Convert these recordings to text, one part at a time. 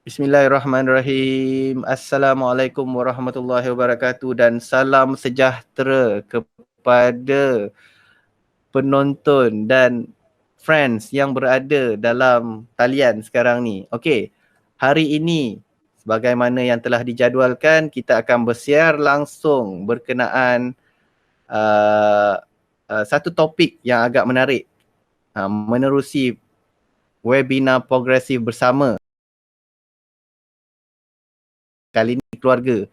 Bismillahirrahmanirrahim. Assalamualaikum warahmatullahi wabarakatuh dan salam sejahtera kepada penonton dan friends yang berada dalam talian sekarang ni. Okey, hari ini sebagaimana yang telah dijadualkan, kita akan bersiar langsung berkenaan satu topik yang agak menarik menerusi webinar progresif bersama kali ini keluarga.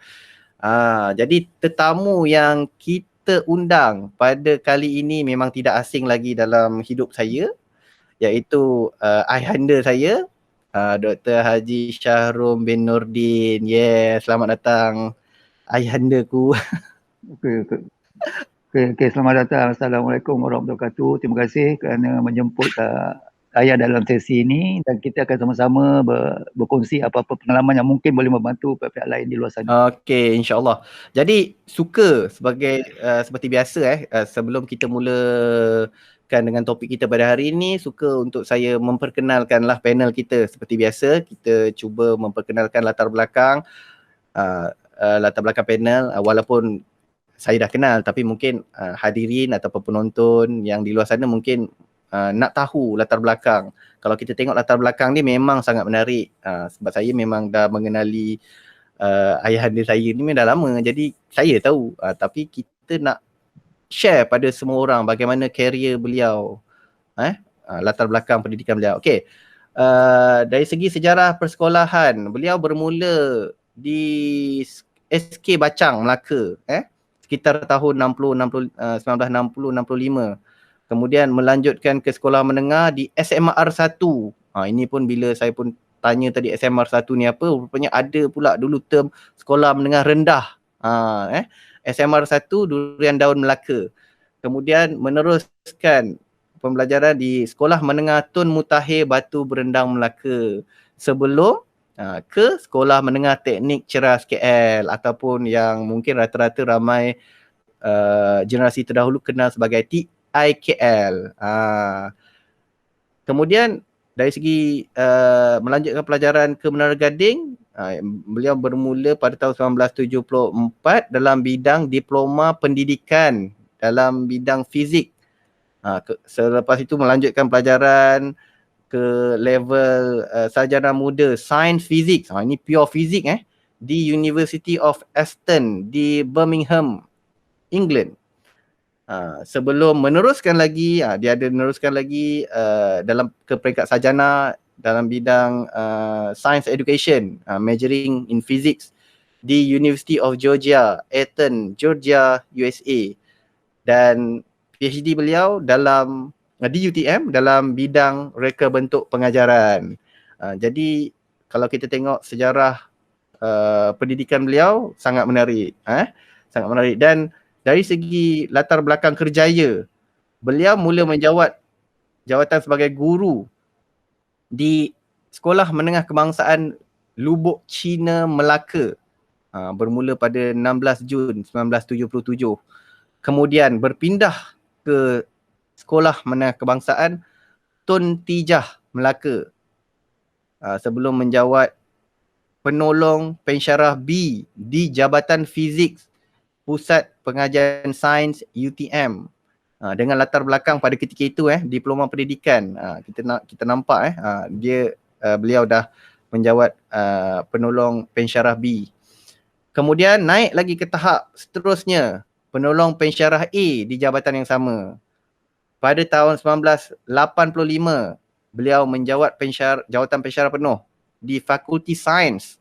Jadi tetamu yang kita undang pada kali ini memang tidak asing lagi dalam hidup saya, iaitu ayahanda saya, Dr. Haji Shahrum bin Nordin. Selamat datang ayahandaku. Okey, selamat datang. Assalamualaikum warahmatullahi wabarakatuh. Terima kasih kerana menjemput saya dalam sesi ini dan kita akan sama-sama berkongsi apa-apa pengalaman yang mungkin boleh membantu pihak-pihak lain di luar sana. Okey, insya-Allah. Jadi suka seperti biasa sebelum kita mulakan dengan topik kita pada hari ini, suka untuk saya memperkenalkanlah panel kita seperti biasa. Kita cuba memperkenalkan latar belakang panel, walaupun saya dah kenal, tapi mungkin hadirin ataupun penonton yang di luar sana mungkin nak tahu latar belakang. Kalau kita tengok latar belakang ni memang sangat menarik, sebab saya memang dah mengenali ayahanda saya ni memang dah lama, jadi saya tahu, tapi kita nak share pada semua orang bagaimana karier beliau, latar belakang pendidikan beliau. Okey, dari segi sejarah persekolahan, beliau bermula di SK Bacang, Melaka, sekitar tahun 1960-65. Kemudian melanjutkan ke sekolah menengah di SMR 1. Ini pun bila saya pun tanya tadi SMR 1 ni apa, rupanya ada pula dulu term sekolah menengah rendah. SMR 1 Durian Daun Melaka. Kemudian meneruskan pembelajaran di Sekolah Menengah Tun Mutahir Batu Berendang Melaka. Sebelum ke Sekolah Menengah Teknik Ceras KL, ataupun yang mungkin rata-rata ramai generasi terdahulu kenal sebagai TIKL. Kemudian dari segi melanjutkan pelajaran ke Menara Gading, beliau bermula pada tahun 1974 dalam bidang diploma pendidikan dalam bidang fizik. Selepas itu melanjutkan pelajaran ke level sarjana muda Sains Fizik. Ini pure fizik di University of Aston di Birmingham, England. Sebelum meneruskan lagi, dia ada meneruskan lagi dalam ke peringkat sarjana dalam bidang Science Education, majoring in Physics di University of Georgia, Athens, Georgia, USA. Dan PhD beliau di UTM dalam bidang reka bentuk pengajaran. Jadi kalau kita tengok sejarah pendidikan beliau sangat menarik, sangat menarik. Dan dari segi latar belakang kerjaya, beliau mula menjawat jawatan sebagai guru di Sekolah Menengah Kebangsaan Lubuk Cina Melaka, bermula pada 16 Jun 1977. Kemudian berpindah ke Sekolah Menengah Kebangsaan Tun Tijah Melaka, sebelum menjawat penolong pensyarah B di Jabatan Fizik Pusat Pengajian Sains UTM, dengan latar belakang pada ketika itu diploma pendidikan. Kita nampak beliau dah menjawat penolong pensyarah B. Kemudian naik lagi ke tahap seterusnya, penolong pensyarah A di jabatan yang sama. Pada tahun 1985, beliau menjawat jawatan pensyarah penuh di Fakulti Sains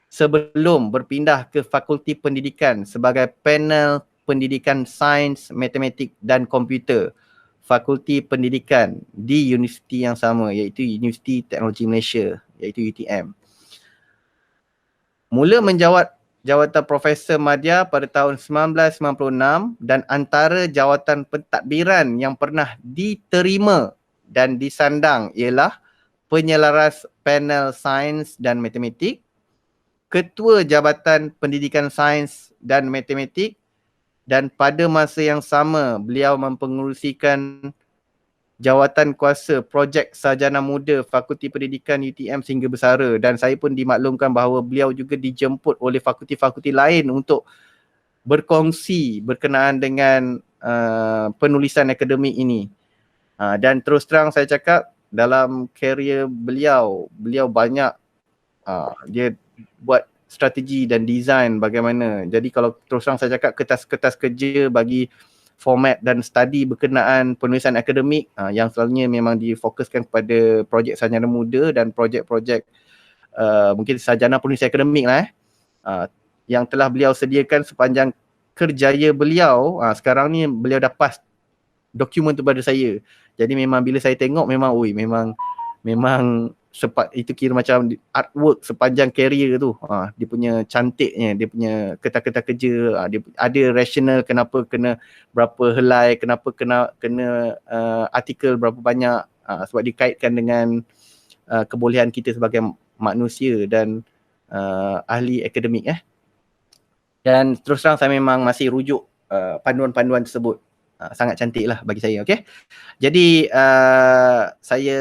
sebelum berpindah ke Fakulti Pendidikan sebagai panel Pendidikan Sains, Matematik dan Komputer, Fakulti Pendidikan di universiti yang sama, iaitu Universiti Teknologi Malaysia, iaitu UTM. Mula menjawat jawatan Profesor Madya pada tahun 1996 dan antara jawatan pentadbiran yang pernah diterima dan disandang ialah penyelaras panel sains dan matematik, Ketua Jabatan Pendidikan Sains dan Matematik, dan pada masa yang sama beliau mempengerusikan jawatan kuasa projek sarjana muda Fakulti Pendidikan UTM Singga Bersara, dan saya pun dimaklumkan bahawa beliau juga dijemput oleh fakulti-fakulti lain untuk berkongsi berkenaan dengan penulisan akademik ini. Dan terus terang saya cakap, dalam karier beliau banyak dia buat strategi dan design bagaimana. Jadi kalau terus terang saya cakap, kertas-kertas kerja bagi format dan study berkenaan penulisan akademik yang selalunya memang difokuskan kepada projek sarjana muda dan projek-projek mungkin sarjana penulisan akademik lah yang telah beliau sediakan sepanjang kerjaya beliau. Sekarang ni beliau dah pass dokumen tu pada saya. Jadi memang bila saya tengok memang itu kira macam artwork sepanjang career tu. Dia punya cantiknya, dia punya kertas-kertas kerja, dia ada rasional kenapa kena berapa helai, kenapa kena artikel berapa banyak, sebab dikaitkan dengan kebolehan kita sebagai manusia dan ahli akademik. Dan terus terang saya memang masih rujuk panduan-panduan tersebut. Sangat cantik lah bagi saya. Okay? Jadi saya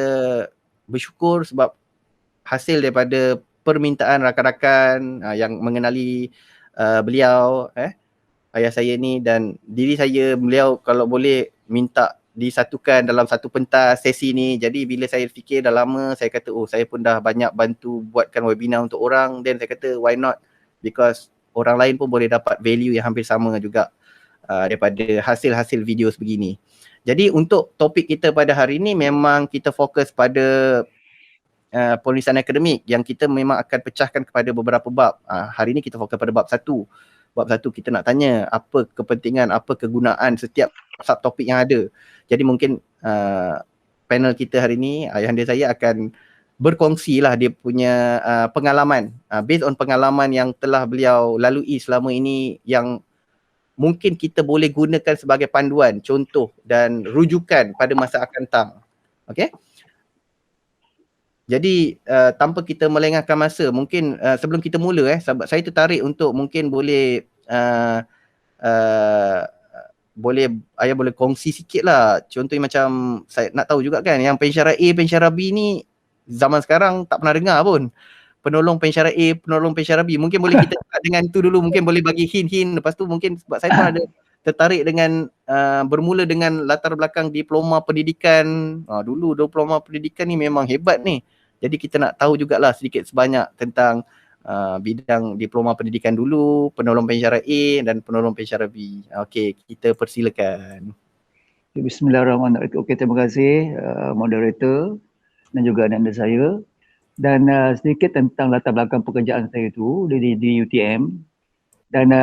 bersyukur sebab hasil daripada permintaan rakan-rakan yang mengenali beliau, ayah saya ni, dan diri saya, beliau kalau boleh minta disatukan dalam satu pentas sesi ni. Jadi bila saya fikir dah lama, saya kata saya pun dah banyak bantu buatkan webinar untuk orang, dan saya kata why not, because orang lain pun boleh dapat value yang hampir sama juga daripada hasil-hasil video sebegini. Jadi untuk topik kita pada hari ini memang kita fokus pada penulisan akademik yang kita memang akan pecahkan kepada beberapa bab. Hari ini kita fokus pada bab 1. Bab 1 kita nak tanya apa kepentingan, apa kegunaan setiap subtopik yang ada. Jadi mungkin panel kita hari ini, ayahanda saya akan berkongsi lah dia punya pengalaman, based on pengalaman yang telah beliau lalui selama ini, yang mungkin kita boleh gunakan sebagai panduan, contoh dan rujukan pada masa akan datang. Okay? Jadi tanpa kita melengahkan masa, mungkin sebelum kita mula saya tertarik untuk mungkin boleh ayah boleh kongsi sikit lah. Contohnya macam saya nak tahu juga kan, yang pensyarah A, pensyarah B ni zaman sekarang tak pernah dengar pun. Penolong pensyarah A, penolong pensyarah B. Mungkin boleh kita start dengan tu dulu, mungkin boleh bagi hint-hint. Lepas tu mungkin sebab saya pun ada tertarik dengan bermula dengan latar belakang diploma pendidikan. Dulu diploma pendidikan ni memang hebat ni. Jadi kita nak tahu jugalah sedikit sebanyak tentang bidang diploma pendidikan dulu, penolong pensyarah A dan penolong pensyarah B. Okey, kita persilakan. Bismillahirrahmanirrahim. Okey, terima kasih moderator dan juga anda saya. Dan sedikit tentang latar belakang pekerjaan saya itu di UTM. Dan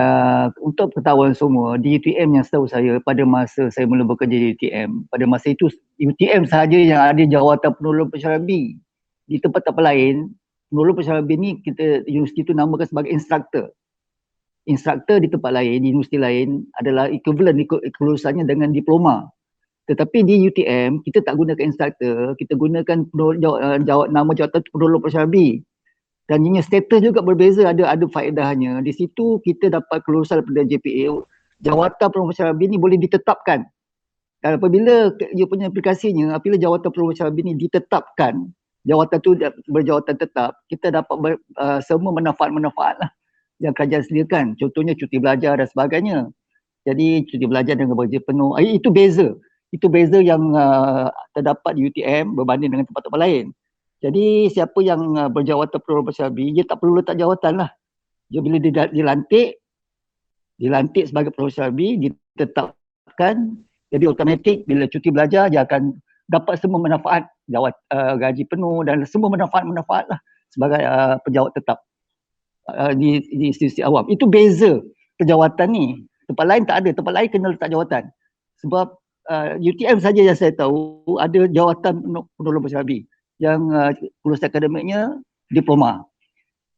untuk ketahuan semua, di UTM yang setahu saya, pada masa saya mula bekerja di UTM, pada masa itu UTM sahaja yang ada jawatan penolong pensyarah B. Di tempat-tempat lain, penolong pensyarah B ni universiti itu namakan sebagai instruktor. Instruktor di tempat lain, di universiti lain adalah equivalent kelulusannya dengan diploma. Tetapi di UTM, kita tak gunakan instruktor, kita gunakan nama jawatan penolong pensyarah B. Dan ianya status juga berbeza, ada faedahnya. Di situ kita dapat kelulusan daripada JPA, jawatan penolong pensyarah B ni boleh ditetapkan. Dan apabila ia punya aplikasinya, apabila jawatan penolong pensyarah B ni ditetapkan, jawatan tu berjawatan tetap, kita dapat semua manfaat-manfaat lah yang kerajaan sediakan. Contohnya cuti belajar dan sebagainya. Jadi cuti belajar dengan gaji penuh, itu beza. Itu beza yang terdapat di UTM berbanding dengan tempat-tempat lain. Jadi siapa yang berjawatan penolong pensyarah B, dia tak perlu letak jawatan lah. Dia bila dilantik sebagai penolong pensyarah B, ditetapkan, jadi automatik bila cuti belajar dia akan dapat semua manfaat, gaji penuh dan semua manfaat-manfaat lah sebagai penjawat tetap di institusi awam. Itu beza penjawatan ni. Tempat lain tak ada, tempat lain kena letak jawatan. Sebab UTM saja yang saya tahu ada jawatan penolong pensyarah B yang kelulusan akademiknya diploma.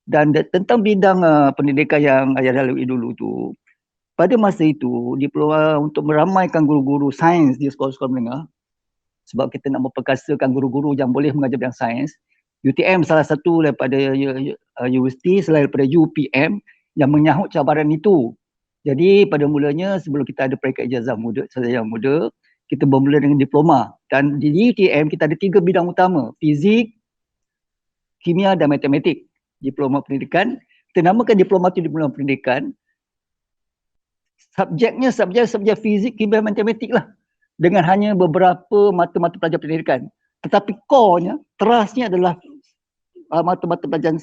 Dan tentang bidang pendidikan yang ayah lalui dulu tu, pada masa itu diploma untuk meramaikan guru-guru sains di sekolah-sekolah menengah, sebab kita nak memperkasakan guru-guru yang boleh mengajar bidang sains. UTM salah satu daripada universiti selain daripada UPM yang menyahut cabaran itu. Jadi pada mulanya sebelum kita ada peringkat ijazah muda, sarjana muda, kita bermula dengan diploma. Dan di UTM kita ada 3 bidang utama, fizik, kimia dan matematik. Diploma pendidikan, kita namakan diploma itu diploma pendidikan. Subjeknya subjek fizik, kimia, matematik lah. Dengan hanya beberapa mata-mata pelajaran pendidikan. Tetapi core-nya, terasnya adalah mata-mata pelajaran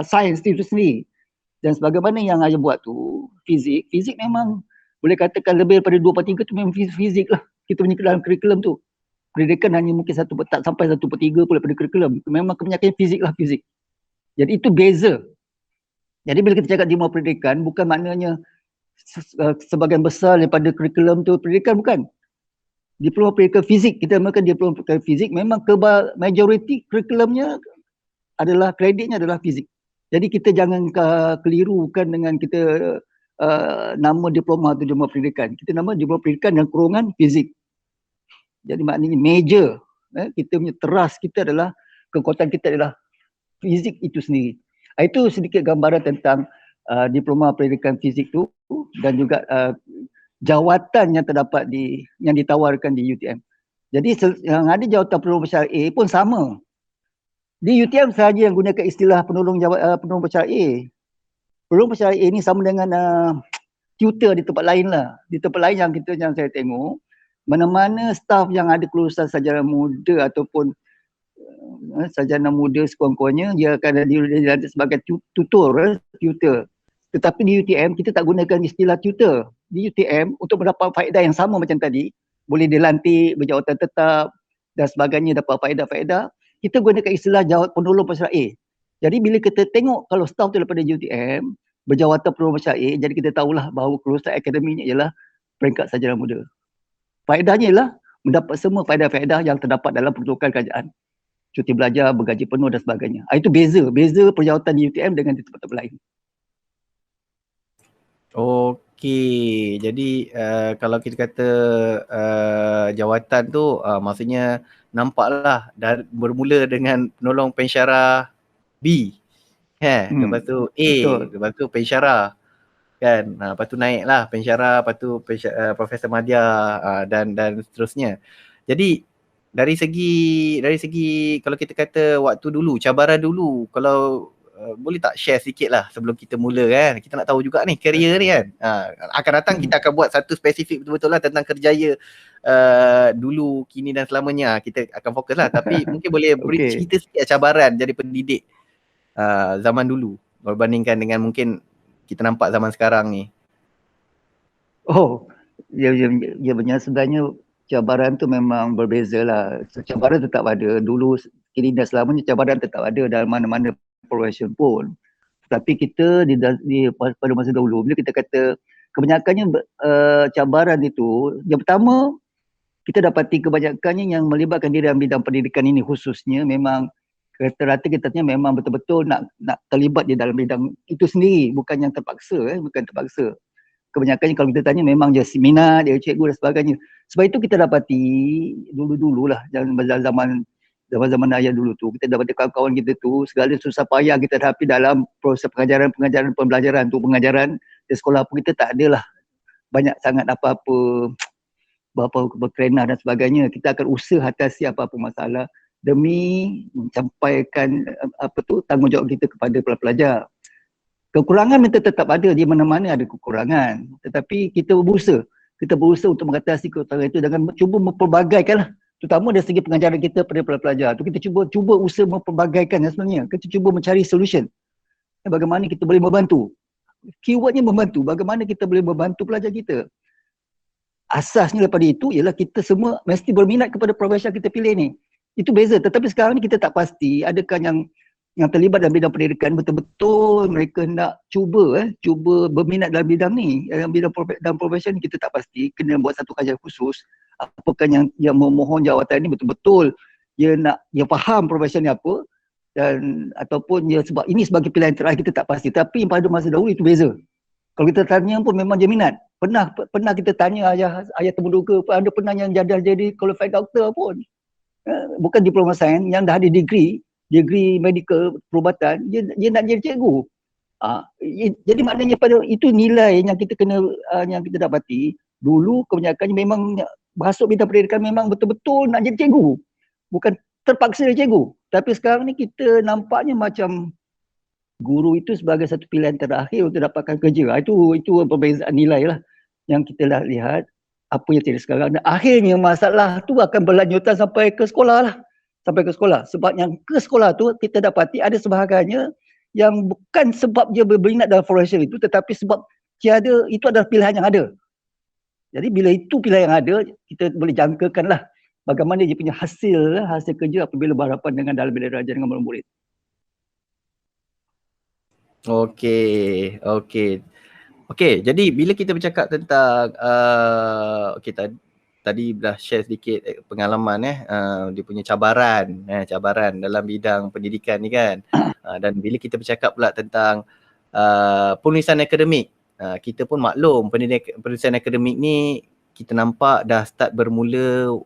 sains itu sendiri. Dan sebagaimana yang saya buat tu, fizik memang boleh katakan lebih daripada 2/3 tu memang fizik lah. Kita punya dalam kurikulum tu. Pendidikan hanya mungkin tak sampai 1/3 pun daripada kurikulum. Memang kebanyakan fizik lah, fizik. Jadi itu beza. Jadi bila kita cakap diploma pendidikan, bukan maknanya sebahagian besar daripada kurikulum tu pendidikan, bukan. Diploma pendidikan fizik, kita namakan diploma pendidikan fizik, memang majoriti kurikulumnya adalah, kreditnya adalah fizik. Jadi kita jangan kelirukan dengan kita nama diploma atau diploma pendidikan. Kita nama diploma pendidikan dan kurungan fizik. Jadi maknanya major, kita punya teras kita adalah, kekuatan kita adalah fizik itu sendiri. Itu sedikit gambaran tentang diploma pendidikan fizik tu dan juga jawatan yang terdapat yang ditawarkan di UTM. Jadi yang ada jawatan penolong bersyariah pun sama. Di UTM sahaja yang gunakan istilah penolong bersyariah. Penolong bersyariah ini sama dengan tutor di tempat lain lah. Di tempat lain yang saya tengok, mana-mana staf yang ada kelulusan sarjana muda ataupun sarjana muda sekurang-kurangnya, dia akan dilantik sebagai tutor. Tetapi di UTM kita tak gunakan istilah tutor. Di UTM untuk mendapat faedah yang sama macam tadi, boleh dilantik, berjawatan tetap dan sebagainya, dapat faedah-faedah, kita gunakan istilah penolong bersyariah. Jadi bila kita tengok kalau staf tu daripada UTM, berjawatan penolong bersyariah, jadi kita tahulah bahawa kelulusan akademiknya ialah peringkat sarjana muda. Faedahnya ialah mendapat semua faedah-faedah yang terdapat dalam peruntukan kerajaan. Cuti belajar, bergaji penuh dan sebagainya. Itu beza perjawatan di UTM dengan di tempat-tempat lain. Okey, jadi kalau kita kata jawatan tu maksudnya nampaklah bermula dengan penolong pensyarah B. Lepas tu A, betul. Lepas tu pensyarah kan. Lepas tu naiklah pensyarah, lepas tu Profesor Madya dan seterusnya. Jadi dari segi kalau kita kata waktu dulu, cabaran dulu, kalau boleh tak share sikit lah sebelum kita mula kan. Kita nak tahu juga ni career ni kan. Akan datang kita akan buat satu spesifik betul-betul lah tentang kerjaya dulu, kini dan selamanya. Kita akan fokus lah. Tapi mungkin boleh beri cerita sikit cabaran jadi pendidik zaman dulu berbandingkan dengan mungkin kita nampak zaman sekarang ni. Oh, ya benar, sebenarnya cabaran tu memang berbeza lah. Cabaran tetap ada dulu, kini dan selamanya cabaran tetap ada dalam mana-mana profession pun. Tapi kita pada masa dahulu, bila kita kata kebanyakannya cabaran itu, yang pertama kita dapati kebanyakannya yang melibatkan diri dalam bidang pendidikan ini khususnya memang rata-rata kita memang betul-betul nak terlibat di dalam bidang itu sendiri, bukan yang terpaksa, bukan terpaksa. Kebanyakannya kalau kita tanya memang dia minat, dia cikgu dan sebagainya. Sebab itu kita dapati dulu-dululah zaman ayah dulu tu, kita dapati kawan-kawan kita tu segala susah payah kita hadapi dalam proses pengajaran pembelajaran tu, pengajaran di sekolah pun kita tak adalah banyak sangat apa-apa berkerenah dan sebagainya. Kita akan usaha atasi apa-apa masalah demi mencampaikan tanggungjawab kita kepada pelajar. Kekurangan kita tetap ada, di mana-mana ada kekurangan. Tetapi kita berusaha untuk mengatasi kekurangan itu dengan cuba mempelbagaikan lah. Terutama dari segi pengajaran kita pada pelajar tu, kita cuba usaha mempelbagaikan sebenarnya. Kita cuba mencari solution. Bagaimana kita boleh membantu. Keywordnya membantu. Bagaimana kita boleh membantu pelajar kita. Asasnya daripada itu ialah kita semua mesti berminat kepada profesi yang kita pilih ni. Itu beza. Tetapi sekarang ni kita tak pasti adakah yang terlibat dalam bidang pendidikan betul-betul mereka nak cuba berminat dalam bidang ni. Dalam bidang profesi ni kita tak pasti, kena buat satu kajian khusus. Apakah yang memohon jawatan ni betul-betul dia faham profesi ni apa, dan ataupun dia sebab ini sebagai pilihan terakhir, kita tak pasti. Tapi pada masa dahulu itu beza. Kalau kita tanya pun memang dia minat. Pernah kita tanya ayah termuduga, ada pernah yang jadi qualified doctor pun. Bukan diploma sains, yang dah ada degree medical perubatan, dia nak jadi cikgu. Jadi maknanya pada itu nilai yang kita kena yang kita dapati. Dulu kebanyakannya memang masuk bidang pendidikan memang betul-betul nak jadi cikgu. Bukan terpaksa jadi cikgu. Tapi sekarang ni kita nampaknya macam guru itu sebagai satu pilihan terakhir untuk dapatkan kerja. Itu perbezaan nilai lah yang kita dah lihat apa yang terjadi sekarang. Dan akhirnya masalah tu akan berlanjutan sampai ke sekolah lah. Sampai ke sekolah. Sebab yang ke sekolah tu kita dapati ada sebahagiannya yang bukan sebab dia berminat dalam forestry itu, tetapi sebab tiada, itu adalah pilihan yang ada. Jadi bila itu pilihan yang ada, kita boleh jangkakan lah bagaimana dia punya hasil kerja apabila berhadapan dengan dalam bilik darjah dengan murid-murid. Okey, jadi bila kita bercakap tentang tadi dah share sedikit pengalaman dia punya cabaran dalam bidang pendidikan ni kan. Dan bila kita bercakap pula tentang penulisan akademik, kita pun maklum penulisan akademik ni kita nampak dah start bermula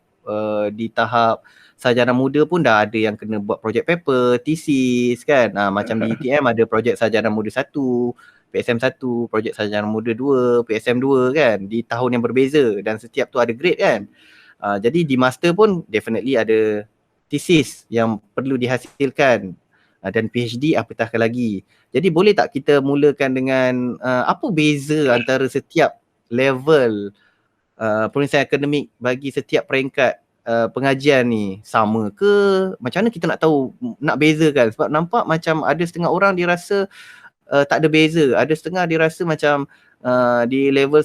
di tahap sarjana muda pun dah ada yang kena buat projek paper, thesis kan. Macam di UTM ada projek sarjana muda 1, PSM 1, projek sarjana muda 2, PSM 2 kan, di tahun yang berbeza dan setiap tu ada grade kan. Jadi di master pun definitely ada thesis yang perlu dihasilkan dan PhD apatah lagi. Jadi boleh tak kita mulakan dengan apa beza antara setiap level penulisan akademik bagi setiap peringkat pengajian ni, sama ke? Macam mana kita nak tahu, nak bezakan? Sebab nampak macam ada setengah orang dia rasa tak ada beza, ada setengah dia rasa macam di level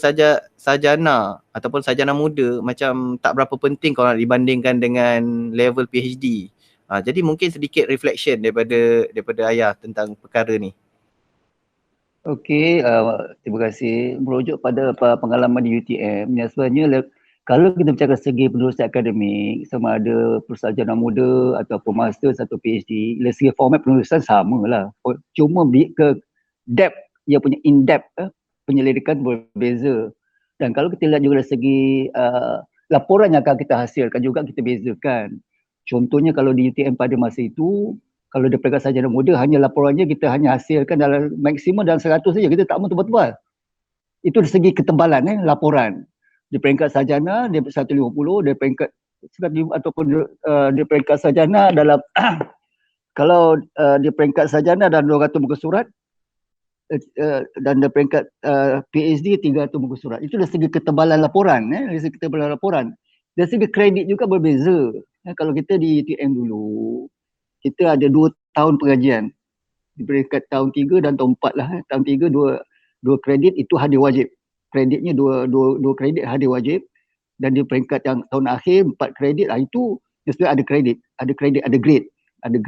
sarjana ataupun sarjana muda macam tak berapa penting kalau nak dibandingkan dengan level PhD. Jadi mungkin sedikit reflection daripada Ayah tentang perkara ni. Okey, terima kasih. Merujuk pada pengalaman di UTM, yang sebenarnya kalau kita bercakap segi penerusan akademik, sama ada persarjana muda ataupun master atau PhD, dari segi format penulisan sama lah. Cuma ke depth, ia punya in-depth penyelidikan berbeza. Dan kalau kita lihat juga dari segi laporan yang akan kita hasilkan juga kita bezakan. Contohnya kalau di UTM pada masa itu, kalau di peringkat sarjana muda, hanya laporannya kita hanya hasilkan dalam maksimum dalam 100 saja, kita tak mahu tebal-tebal. Itu dari segi ketebalan laporan. Di peringkat sarjana dia 150, di peringkat ataupun di peringkat sarjana dalam kalau di peringkat sarjana dalam 200 muka surat dan di peringkat PhD 300 muka surat. Itu dari segi ketebalan laporan, dari segi ketebalan laporan. Dari segi kredit juga berbeza. Kalau kita di UTM dulu, kita ada 2 tahun pengajian. Di peringkat tahun 3 dan tahun 4 lah. Tahun 3 dua kredit itu hadir wajib. Kreditnya dua kredit hadir wajib. Dan di peringkat yang tahun akhir 4 kredit itu sebenarnya ada grade. Ada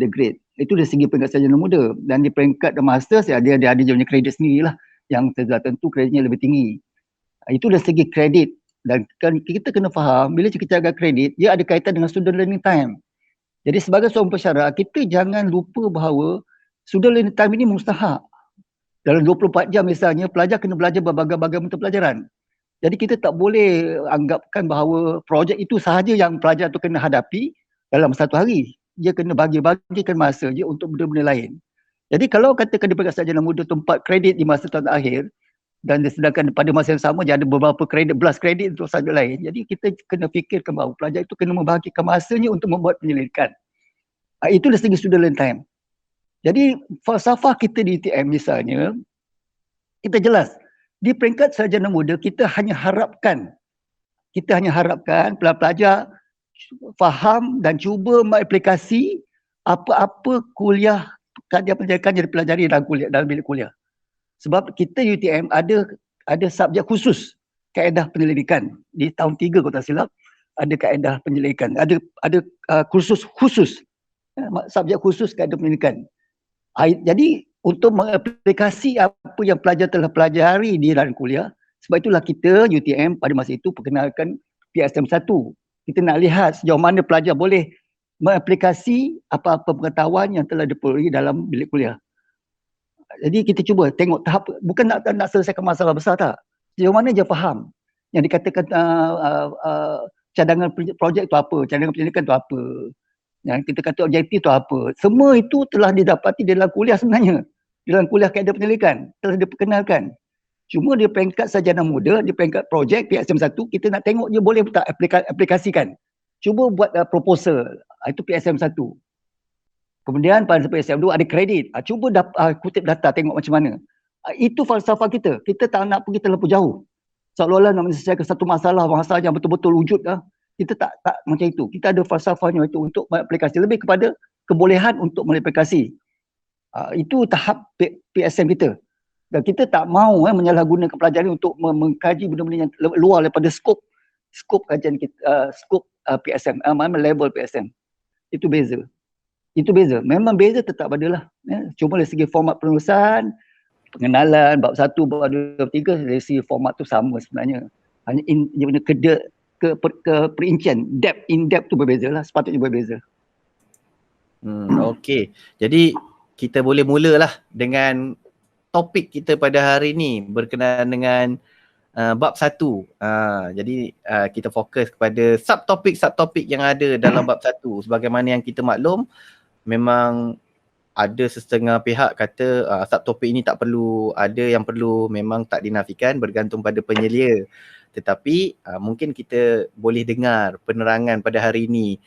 grade. Itu dari segi peringkat sarjana muda. Dan di peringkat masters dia ada dia punya kredit sendiri lah. Yang tentu kreditnya lebih tinggi. Itu dari segi kredit. Dan kita kena faham bila kita jaga kredit, dia ada kaitan dengan student learning time. Jadi sebagai seorang pesara, kita jangan lupa bahawa student learning time ini mustahak. Dalam 24 jam misalnya, pelajar kena belajar berbagai-bagai bentuk pelajaran. Jadi kita tak boleh anggapkan bahawa projek itu sahaja yang pelajar itu kena hadapi dalam satu hari. Dia kena bagi-bagikan masa je untuk benda-benda lain. Jadi kalau katakan di peringkat sarjana muda tempat kredit di masa tahun akhir, dan sedangkan pada masa yang sama dia ada beberapa kredit, belas kredit untuk subjek lain. Jadi kita kena fikirkan bahawa pelajar itu kena membahagikan masanya untuk membuat penyelidikan. Itu dari segi student learning time. Jadi falsafah kita di UTM misalnya, kita jelas di peringkat sarjana muda kita hanya harapkan pelajar faham dan cuba mengaplikasi apa-apa kuliah kajian pendidikan yang dipelajari dalam bilik kuliah. Sebab kita UTM ada subjek khusus kaedah penyelidikan. Di tahun 3 kalau tak silap ada kaedah penyelidikan. Ada kursus khusus, subjek khusus kaedah penyelidikan. Jadi untuk mengaplikasi apa yang pelajar telah pelajari di dalam kuliah, sebab itulah kita UTM pada masa itu perkenalkan PSM 1. Kita nak lihat sejauh mana pelajar boleh mengaplikasi apa-apa pengetahuan yang telah diperoleh dalam bilik kuliah. Jadi kita cuba tengok tahap, bukan nak selesaikan masalah besar tak. Sejauh mana dia faham yang dikatakan cadangan projek itu apa, cadangan penyelidikan itu apa, yang kita kata objektif itu apa. Semua itu telah didapati dalam kuliah sebenarnya. Dalam kuliah kaedah penyelidikan telah diperkenalkan. Cuma dia peringkat sarjana muda, dia peringkat projek PSM1, kita nak tengok dia boleh tak aplikasikan. Cuba buat proposal, itu PSM1. Kemudian pada PSM2 ada kredit, cuba kutip data tengok macam mana. Itu falsafah kita, kita tak nak pergi terlalu jauh. Seolah-olah nak menyelesaikan satu masalah yang betul-betul wujud. Kita tak macam itu, kita ada falsafahnya itu untuk aplikasi, lebih kepada kebolehan untuk mengaplikasi. Itu tahap PSM kita. Dan kita tak mahu menyalahgunakan pelajaran untuk mengkaji benda-benda yang luar daripada skop kajian kita, skop PSM, level PSM. Itu beza. Memang beza tetap adalah. Cuma dari segi format penulisan, pengenalan, bab 1, bab 2, bab 3, dari segi format tu sama sebenarnya. Hanya ke perincian, in depth tu berbeza lah, sepatutnya berbeza. Okey. Jadi kita boleh mulalah dengan topik kita pada hari ni berkenaan dengan bab 1. Jadi kita fokus kepada subtopik yang ada dalam bab 1. Sebagaimana yang kita maklum, memang ada setengah pihak kata subtopik ini tak perlu, ada yang perlu, memang tak dinafikan, bergantung pada penyelia. Tetapi mungkin kita boleh dengar penerangan pada hari ini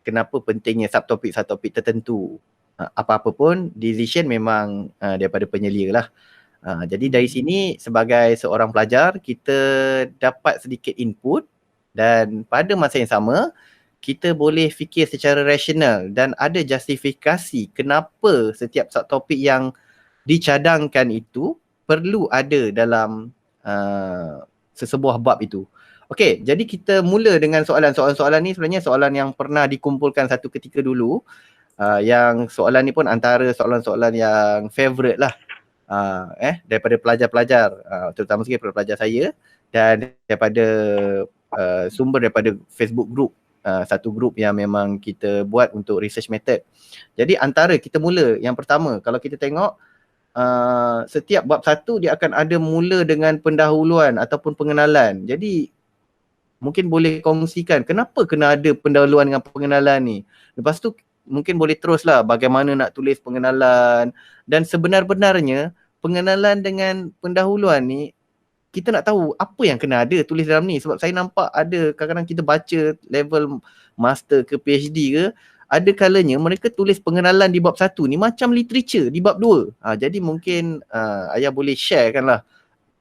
kenapa pentingnya subtopik tertentu. Apa-apa pun decision memang daripada penyelia lah. Jadi dari sini sebagai seorang pelajar kita dapat sedikit input dan pada masa yang sama kita boleh fikir secara rasional dan ada justifikasi kenapa setiap subtopik yang dicadangkan itu perlu ada dalam sesebuah bab itu. Okey, jadi kita mula dengan soalan ni sebenarnya soalan yang pernah dikumpulkan satu ketika dulu. Yang soalan ni pun antara soalan-soalan yang favourite lah daripada pelajar-pelajar, terutama sekali daripada pelajar saya dan daripada sumber daripada Facebook group, satu group yang memang kita buat untuk research method. Jadi antara kita mula, yang pertama kalau kita tengok setiap bab 1 dia akan ada mula dengan pendahuluan ataupun pengenalan. Jadi mungkin boleh kongsikan kenapa kena ada pendahuluan dengan pengenalan ni. Lepas tu mungkin boleh teruslah bagaimana nak tulis pengenalan, dan sebenar-benarnya pengenalan dengan pendahuluan ni kita nak tahu apa yang kena ada tulis dalam ni. Sebab saya nampak ada kadang-kadang kita baca level master ke PhD ke, ada kalanya mereka tulis pengenalan di bab 1 ni macam literature di bab 2. Jadi mungkin Ayah boleh sharekan lah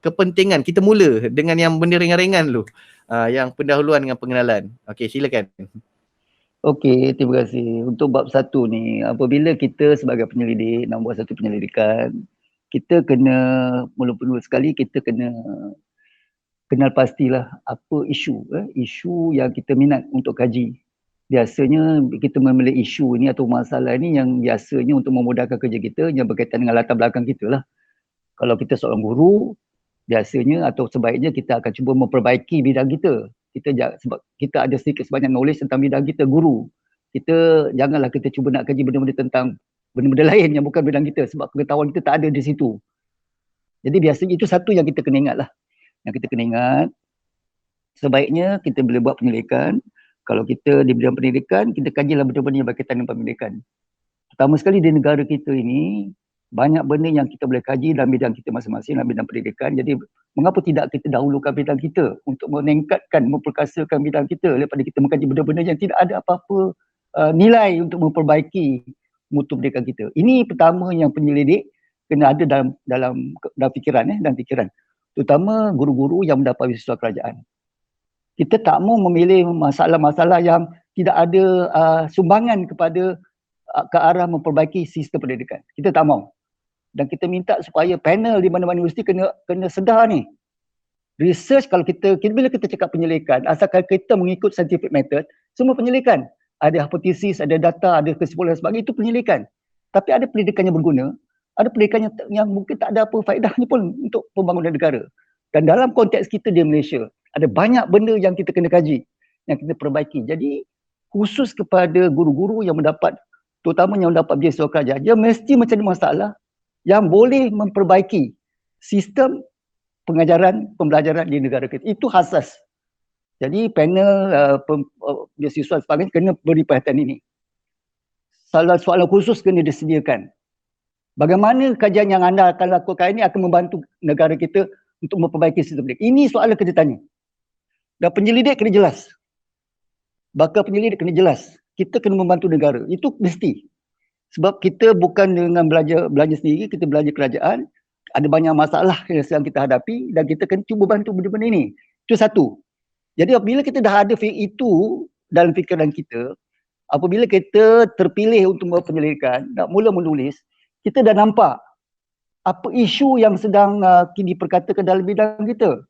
kepentingan kita mula dengan yang benda ringan-ringan dulu, yang pendahuluan dengan pengenalan. Okey, silakan. Okey, terima kasih. Untuk bab 1 ni, apabila kita sebagai penyelidik nak buat satu penyelidikan, kita kena mula-mula sekali kita kena kenal pastilah apa isu yang kita minat untuk kaji. Biasanya kita memilih isu ni atau masalah ni yang biasanya untuk memudahkan kerja kita yang berkaitan dengan latar belakang kita lah. Kalau kita seorang guru, biasanya atau sebaiknya kita akan cuba memperbaiki bidang kita. Sebab kita ada sedikit sebanyak knowledge tentang bidang kita, guru. Kita janganlah kita cuba nak kaji benda-benda tentang benda-benda lain yang bukan bidang kita, sebab pengetahuan kita tak ada di situ. Jadi biasanya itu satu yang kita kena ingat lah. Yang kita kena ingat, sebaiknya kita bila buat penyelidikan, kalau kita di bidang pendidikan, kita kajilah benda-benda yang berkaitan dengan pendidikan. Pertama sekali di negara kita ini, banyak benda yang kita boleh kaji dalam bidang kita masing-masing, dalam bidang pendidikan. Jadi mengapa tidak kita dahulukan bidang kita untuk meningkatkan, memperkasakan bidang kita daripada kita mengkaji benda-benda yang tidak ada apa-apa nilai untuk memperbaiki mutu pendidikan kita. Ini pertama yang penyelidik kena ada dalam fikiran dan fikiran. Terutama guru-guru yang mendapat beasiswa kerajaan. Kita tak mahu memilih masalah-masalah yang tidak ada sumbangan kepada ke arah memperbaiki sistem pendidikan. Kita tak mahu. Dan kita minta supaya panel di mana-mana universiti kena sedar ni. Research, kalau bila kita cakap penyelidikan, asalkan kita mengikut scientific method, semua penyelidikan. Ada hipotesis, ada data, ada kesimpulan sebagainya, itu penyelidikan. Tapi ada pendidikan yang berguna, ada pendidikan yang mungkin tak ada apa faedahnya pun untuk pembangunan negara. Dan dalam konteks kita di Malaysia, ada banyak benda yang kita kena kaji, yang kita perbaiki. Jadi khusus kepada guru-guru yang mendapat, terutama yang mendapat beasiswa kerajaan, dia mesti mencari masalah yang boleh memperbaiki sistem pembelajaran di negara kita. Itu asas. Jadi panel beasiswa sebagainya kena beri perhatian ini. Soalan-soalan khusus kena disediakan. Bagaimana kajian yang anda akan lakukan ini akan membantu negara kita untuk memperbaiki sistem pendidikan. Ini soalan kita tanya. Dan penyelidik kena jelas. Bakal penyelidik kena jelas. Kita kena membantu negara. Itu mesti. Sebab kita bukan dengan belanja sendiri, kita belanja kerajaan. Ada banyak masalah yang sedang kita hadapi dan kita kena cuba bantu benda-benda ini. Itu satu. Jadi apabila kita dah ada itu dalam fikiran kita, apabila kita terpilih untuk membuat penyelidikan, nak mula menulis, kita dah nampak apa isu yang sedang diperkatakan dalam bidang kita.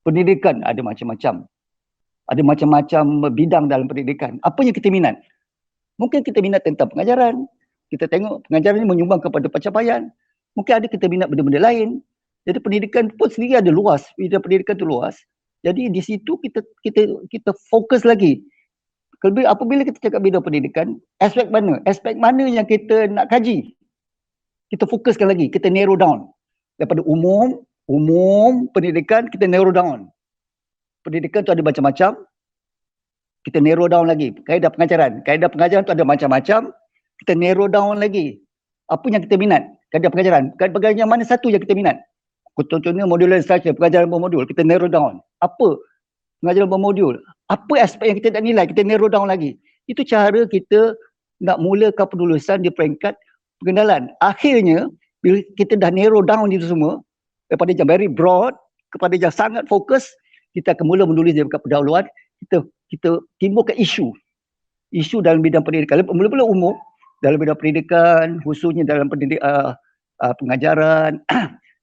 Pendidikan ada macam-macam. Ada macam-macam bidang dalam pendidikan. Apa yang kita minat? Mungkin kita minat tentang pengajaran. Kita tengok pengajaran ini menyumbang kepada pencapaian. Mungkin ada kita minat benda-benda lain. Jadi pendidikan pun sendiri ada luas. Bidang pendidikan itu luas. Jadi di situ kita fokus lagi. Apabila kita cakap bidang pendidikan, aspek mana? Aspek mana yang kita nak kaji? Kita fokuskan lagi. Kita narrow down. Daripada umum pendidikan, kita narrow down. Pendidikan tu ada macam-macam. Kita narrow down lagi. Kaedah pengajaran tu ada macam-macam. Kita narrow down lagi. Apa yang kita minat? Kaedah pengajaran. Kaedah pengajaran mana satu yang kita minat? Contohnya modular instruction, pengajaran bermodul. Kita narrow down. Apa pengajaran bermodul? Apa aspek yang kita nak nilai? Kita narrow down lagi. Itu cara kita nak mulakan penulisan di peringkat pengenalan. Akhirnya, bila kita dah narrow down itu semua, daripada yang very broad kepada yang sangat fokus, kita akan mula menulis di peringkat pendahuluan. Kita timbulkan isu dalam bidang pendidikan. Mula-mula umum dalam bidang pendidikan, khususnya dalam pengajaran.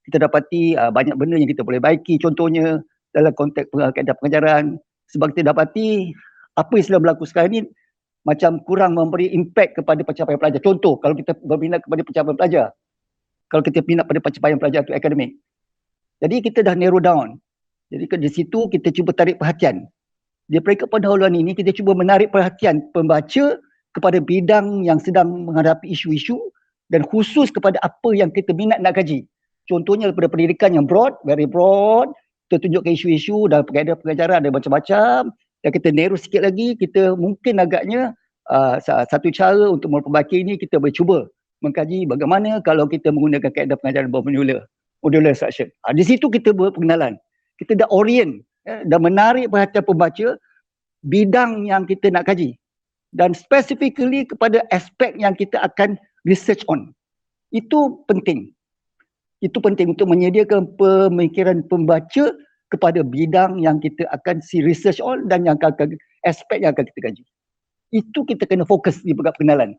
Kita dapati banyak benda yang kita boleh baiki, contohnya dalam konteks kaedah pengajaran. Sebab kita dapati apa yang sedang berlaku sekarang ini macam kurang memberi impact kepada pencapaian pelajar. Contoh, kalau kita berminat kepada pencapaian pelajar, kalau kita minat pada pencapaian pelajar itu akademik. Jadi kita dah narrow down. Jadi di situ kita cuba tarik perhatian. Di peringkat pendahuluan ini kita cuba menarik perhatian pembaca kepada bidang yang sedang menghadapi isu-isu dan khusus kepada apa yang kita minat nak kaji. Contohnya daripada pendidikan yang broad, very broad, kita tunjukkan isu-isu dan kaedah pengajaran ada macam-macam. Dan kita narrow sikit lagi, kita mungkin agaknya satu cara untuk memperbaiki ini, kita boleh cuba mengkaji bagaimana kalau kita menggunakan kaedah pengajaran modular instruction. Di situ kita buat pengenalan. Kita dah orient dan menarik perhatian pembaca bidang yang kita nak kaji. Dan specifically kepada aspek yang kita akan research on. Itu penting. Itu penting untuk menyediakan pemikiran pembaca kepada bidang yang kita akan research on dan yang akan aspek yang akan kita kaji. Itu kita kena fokus di peringkat pengenalan.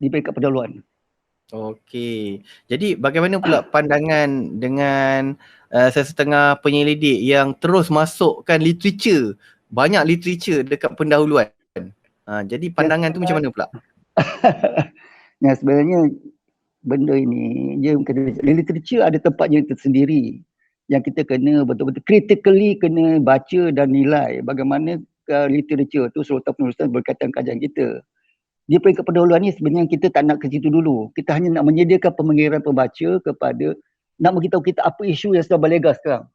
Di peringkat pendahuluan. Okey. Jadi bagaimana pula pandangan dengan sesetengah penyelidik yang terus masukkan literature, banyak literature dekat pendahuluan. Jadi pandangan tu macam mana pula? Ya, sebenarnya benda ini dia literature ada tempatnya tersendiri yang kita kena betul-betul critically kena baca dan nilai bagaimana literature tu serta penulisan berkaitan kajian kita. Di peringkat pendahuluan ni sebenarnya kita tak nak ke situ dulu. Kita hanya nak menyediakan pemikiran pembaca kepada nak beritahu kita apa isu yang sedang berlegar sekarang.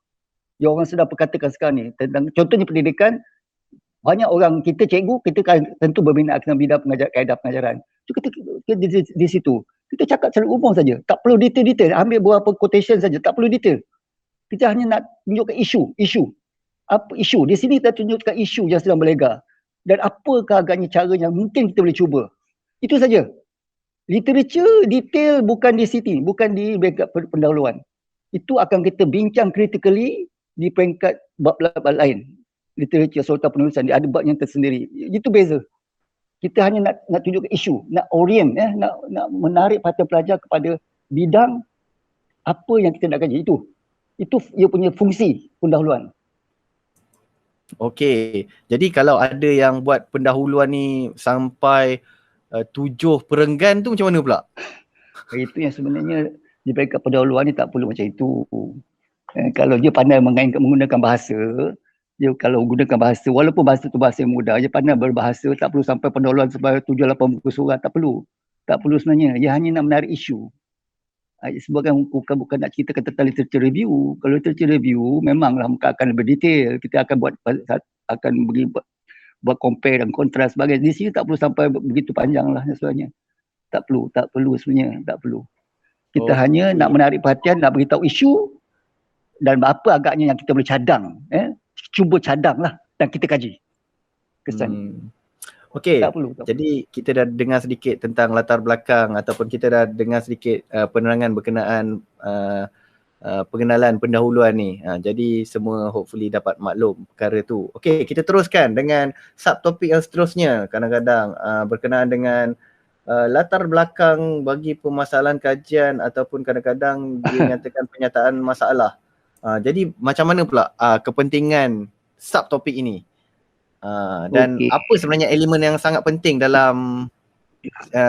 Yang orang sedang perkatakan sekarang ni tentang contohnya pendidikan. Banyak orang kita cikgu, kita kan tentu berminat dengan bidang kaedah pengajaran. So, kita di situ. Kita cakap secara umum saja. Tak perlu detail-detail. Ambil beberapa quotation saja. Tak perlu detail. Kita hanya nak tunjukkan isu. Apa isu? Di sini kita tunjukkan isu yang sedang berlegar. Dan apakah agaknya cara yang mungkin kita boleh cuba. Itu saja. Literature detail bukan di sini. Bukan di peringkat pendahuluan. Itu akan kita bincang critically di peringkat bab-bab lain. Literature serta penulisan. Dia ada bab yang tersendiri. Itu beza. Kita hanya nak tunjukkan isu, nak orient, nak menarik perhatian pelajar kepada bidang apa yang kita nak kaji. Itu ia punya fungsi pendahuluan. Okey. Jadi kalau ada yang buat pendahuluan ni sampai 7 perenggan tu macam mana pula? Itu yang sebenarnya di peringkat pendahuluan ni tak perlu macam itu. Kalau dia pandai menggunakan bahasa, dia kalau gunakan bahasa, walaupun bahasa tu bahasa yang mudah, dia pandai berbahasa, tak perlu sampai pendahuluan sampai 7-8 buku surat, tak perlu sebenarnya. Dia hanya nak menarik isu. Sebab kan bukan nak ceritakan tentang literature review. Kalau literature review memanglah muka akan lebih detail. Kita akan buat compare dan kontras sebagainya. Di sini tak perlu sampai begitu panjang lah sebenarnya. Tak perlu sebenarnya, tak perlu. Kita Okey. hanya nak menarik perhatian, nak beritahu isu dan apa agaknya yang kita boleh cadang. Cuba cadang lah dan kita kaji. Kesan. Okey, Tak perlu. jadi kita dah dengar sedikit tentang latar belakang ataupun kita dah dengar sedikit penerangan berkenaan pengenalan pendahuluan ni. Jadi semua hopefully dapat maklum perkara tu. Okey, kita teruskan dengan subtopik yang seterusnya. Kadang-kadang berkenaan dengan latar belakang bagi permasalahan kajian ataupun kadang-kadang dia nyatakan penyataan masalah. Jadi macam mana pula kepentingan subtopik ini? Dan apa sebenarnya elemen yang sangat penting dalam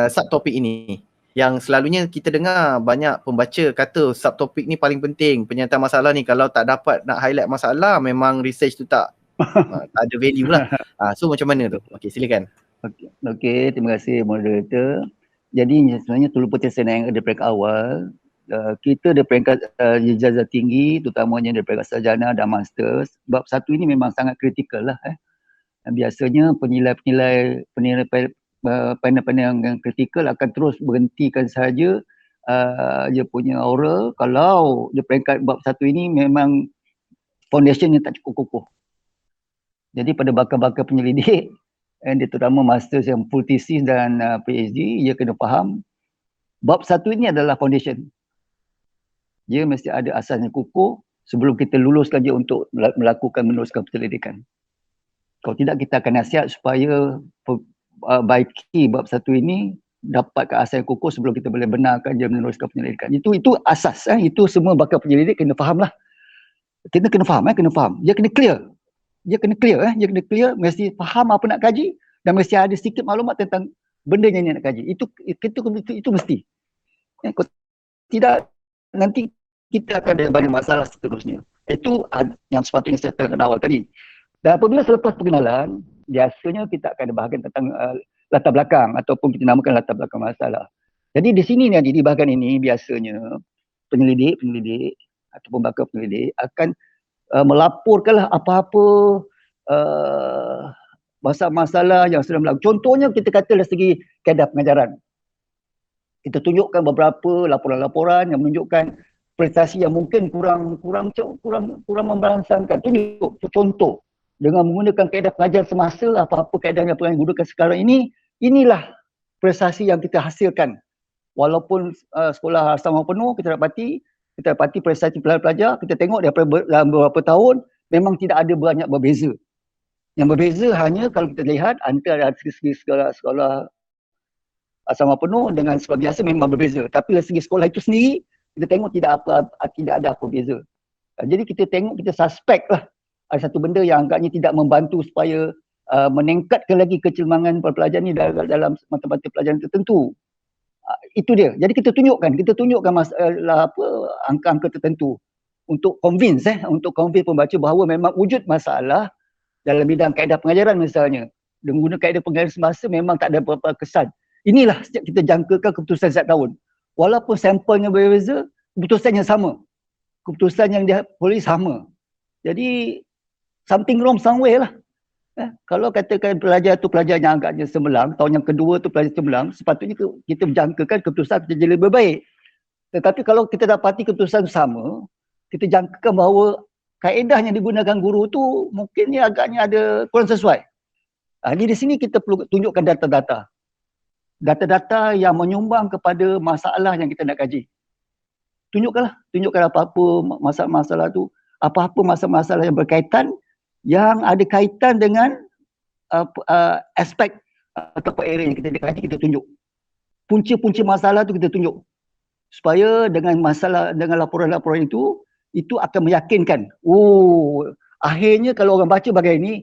subtopik ini? Yang selalunya kita dengar banyak pembaca kata subtopik ni paling penting, penyataan masalah ni kalau tak dapat nak highlight masalah memang research tu tak ada value lah. So macam mana tu? Okey, silakan. Okey, terima kasih moderator. Jadi sebenarnya terlupa tersenang ada peringkat awal. Kita ada peringkat ijazah tinggi, terutamanya ada peringkat sarjana dan masters. Bab satu ini memang sangat kritikal lah. Biasanya panel-panel yang kritikal akan terus berhentikan saja dia punya oral kalau dia peringkat bab satu ini memang foundation yang tak cukup kokoh. Jadi pada bakal-bakal penyelidik dia terutama masters yang full thesis dan PhD, dia kena faham bab satu ini adalah foundation. Dia mesti ada asas yang kukuh sebelum kita luluskan dia untuk meneruskan penyelidikan. Kalau tidak, kita akan nasihat supaya baiki bab satu ini dapat ke asas yang kukuh sebelum kita boleh benarkan dia meneruskan penyelidikan. Itu asas. Itu semua bakal penyelidik kena faham lah. Kita kena faham. Dia kena clear. Dia kena clear, mesti faham apa nak kaji dan mesti ada sedikit maklumat tentang benda yang nak kaji. Itu mesti. Kalau tidak, nanti kita akan ada banyak masalah seterusnya. Itu yang sepatutnya saya katakan awal tadi. Dan apabila selepas pengenalan, biasanya kita akan ada bahagian tentang latar belakang ataupun kita namakan latar belakang masalah. Jadi di sini nanti di bahagian ini biasanya penyelidik ataupun bakal penyelidik akan melaporkanlah apa-apa masalah yang sedang berlaku. Contohnya kita kata dari segi kaedah pengajaran. Kita tunjukkan beberapa laporan-laporan yang menunjukkan prestasi yang mungkin kurang memberangsangkan. Tunjuk contoh dengan menggunakan kaedah pengajaran semasa, apa-apa kaedah yang pernah digunakan sekarang ini, inilah prestasi yang kita hasilkan. Walaupun sekolah asrama penuh, kita dapati prestasi pelajar, kita tengok dalam beberapa tahun memang tidak ada banyak berbeza. Yang berbeza hanya kalau kita lihat antara segi sekolah asrama penuh dengan sekolah biasa memang berbeza. Tapi dari segi sekolah itu sendiri, kita tengok tidak ada apa beza. Jadi kita tengok, kita suspek lah ada satu benda yang agaknya tidak membantu supaya meningkatkan lagi kecemerlangan pelajar ni dalam mata-mata pelajaran tertentu. Itu dia. Jadi kita tunjukkan masalah angka-angka tertentu untuk convince pembaca bahawa memang wujud masalah dalam bidang kaedah pengajaran misalnya. Dengan guna kaedah pengajaran semasa memang tak ada apa-apa kesan. Inilah setiap kita jangkakan keputusan setiap tahun. Walaupun sampelnya berbeza, keputusannya sama. Keputusan yang dia boleh sama. Jadi something wrong somewhere lah. Kalau katakan pelajar tu pelajar yang agaknya cemerlang, tahun yang kedua tu pelajar cemerlang, sepatutnya kita menjangkakan keputusan kita jadi lebih baik. Tetapi kalau kita dapati keputusan sama, kita jangkakan bahawa kaedah yang digunakan guru tu mungkinnya agaknya ada kurang sesuai. Jadi di sini kita perlu tunjukkan data-data. Data-data yang menyumbang kepada masalah yang kita nak kaji. Tunjukkan apa-apa masalah-masalah tu, apa-apa masalah-masalah yang berkaitan, yang ada kaitan dengan aspek atau area yang kita kaji, kita tunjuk. Punca-punca masalah tu kita tunjuk. Supaya dengan laporan-laporan itu akan meyakinkan. Akhirnya kalau orang baca bahagian ini,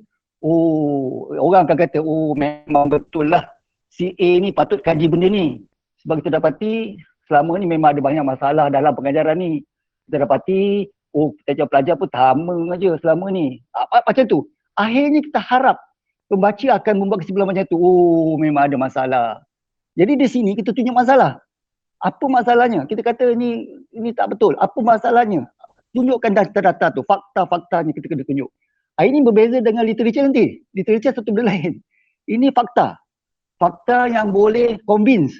orang akan kata, memang betul lah. Si A ni patut kaji benda ni. Sebab kita dapati selama ni memang ada banyak masalah dalam pengajaran ni. Kita dapati, pelajar pun sama aja selama ni. Macam tu. Akhirnya kita harap pembaca akan membuat kesimpulan macam tu. Memang ada masalah. Jadi di sini kita tunjuk masalah. Apa masalahnya? Kita kata ini tak betul. Apa masalahnya? Tunjukkan data-data tu. Fakta-faktanya kita kena tunjuk. Ini berbeza dengan literature nanti. Literature satu benda lain. Ini fakta. Fakta yang boleh convince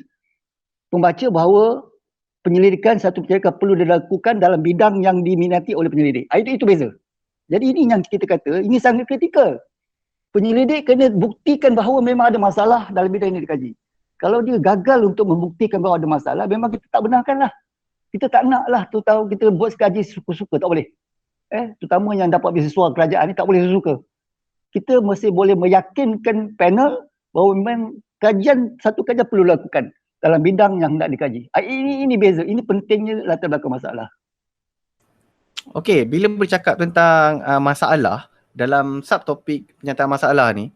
pembaca bahawa penyelidikan satu penyelidikan perlu dilakukan dalam bidang yang diminati oleh penyelidik. Itu beza. Jadi ini yang kita kata, ini sangat kritikal. Penyelidik kena buktikan bahawa memang ada masalah dalam bidang yang dikaji. Kalau dia gagal untuk membuktikan bahawa ada masalah, memang kita tak benarkan lah. Kita tak nak lah tu tahu kita buat kaji suka-suka, tak boleh. Terutama yang dapat beasiswa kerajaan ni tak boleh suka. Kita mesti boleh meyakinkan panel bahawa memang satu kajian perlu dilakukan dalam bidang yang hendak dikaji. Ini beza, ini pentingnya latar belakang masalah. Okey, bila bercakap tentang masalah dalam subtopik penyataan masalah ni,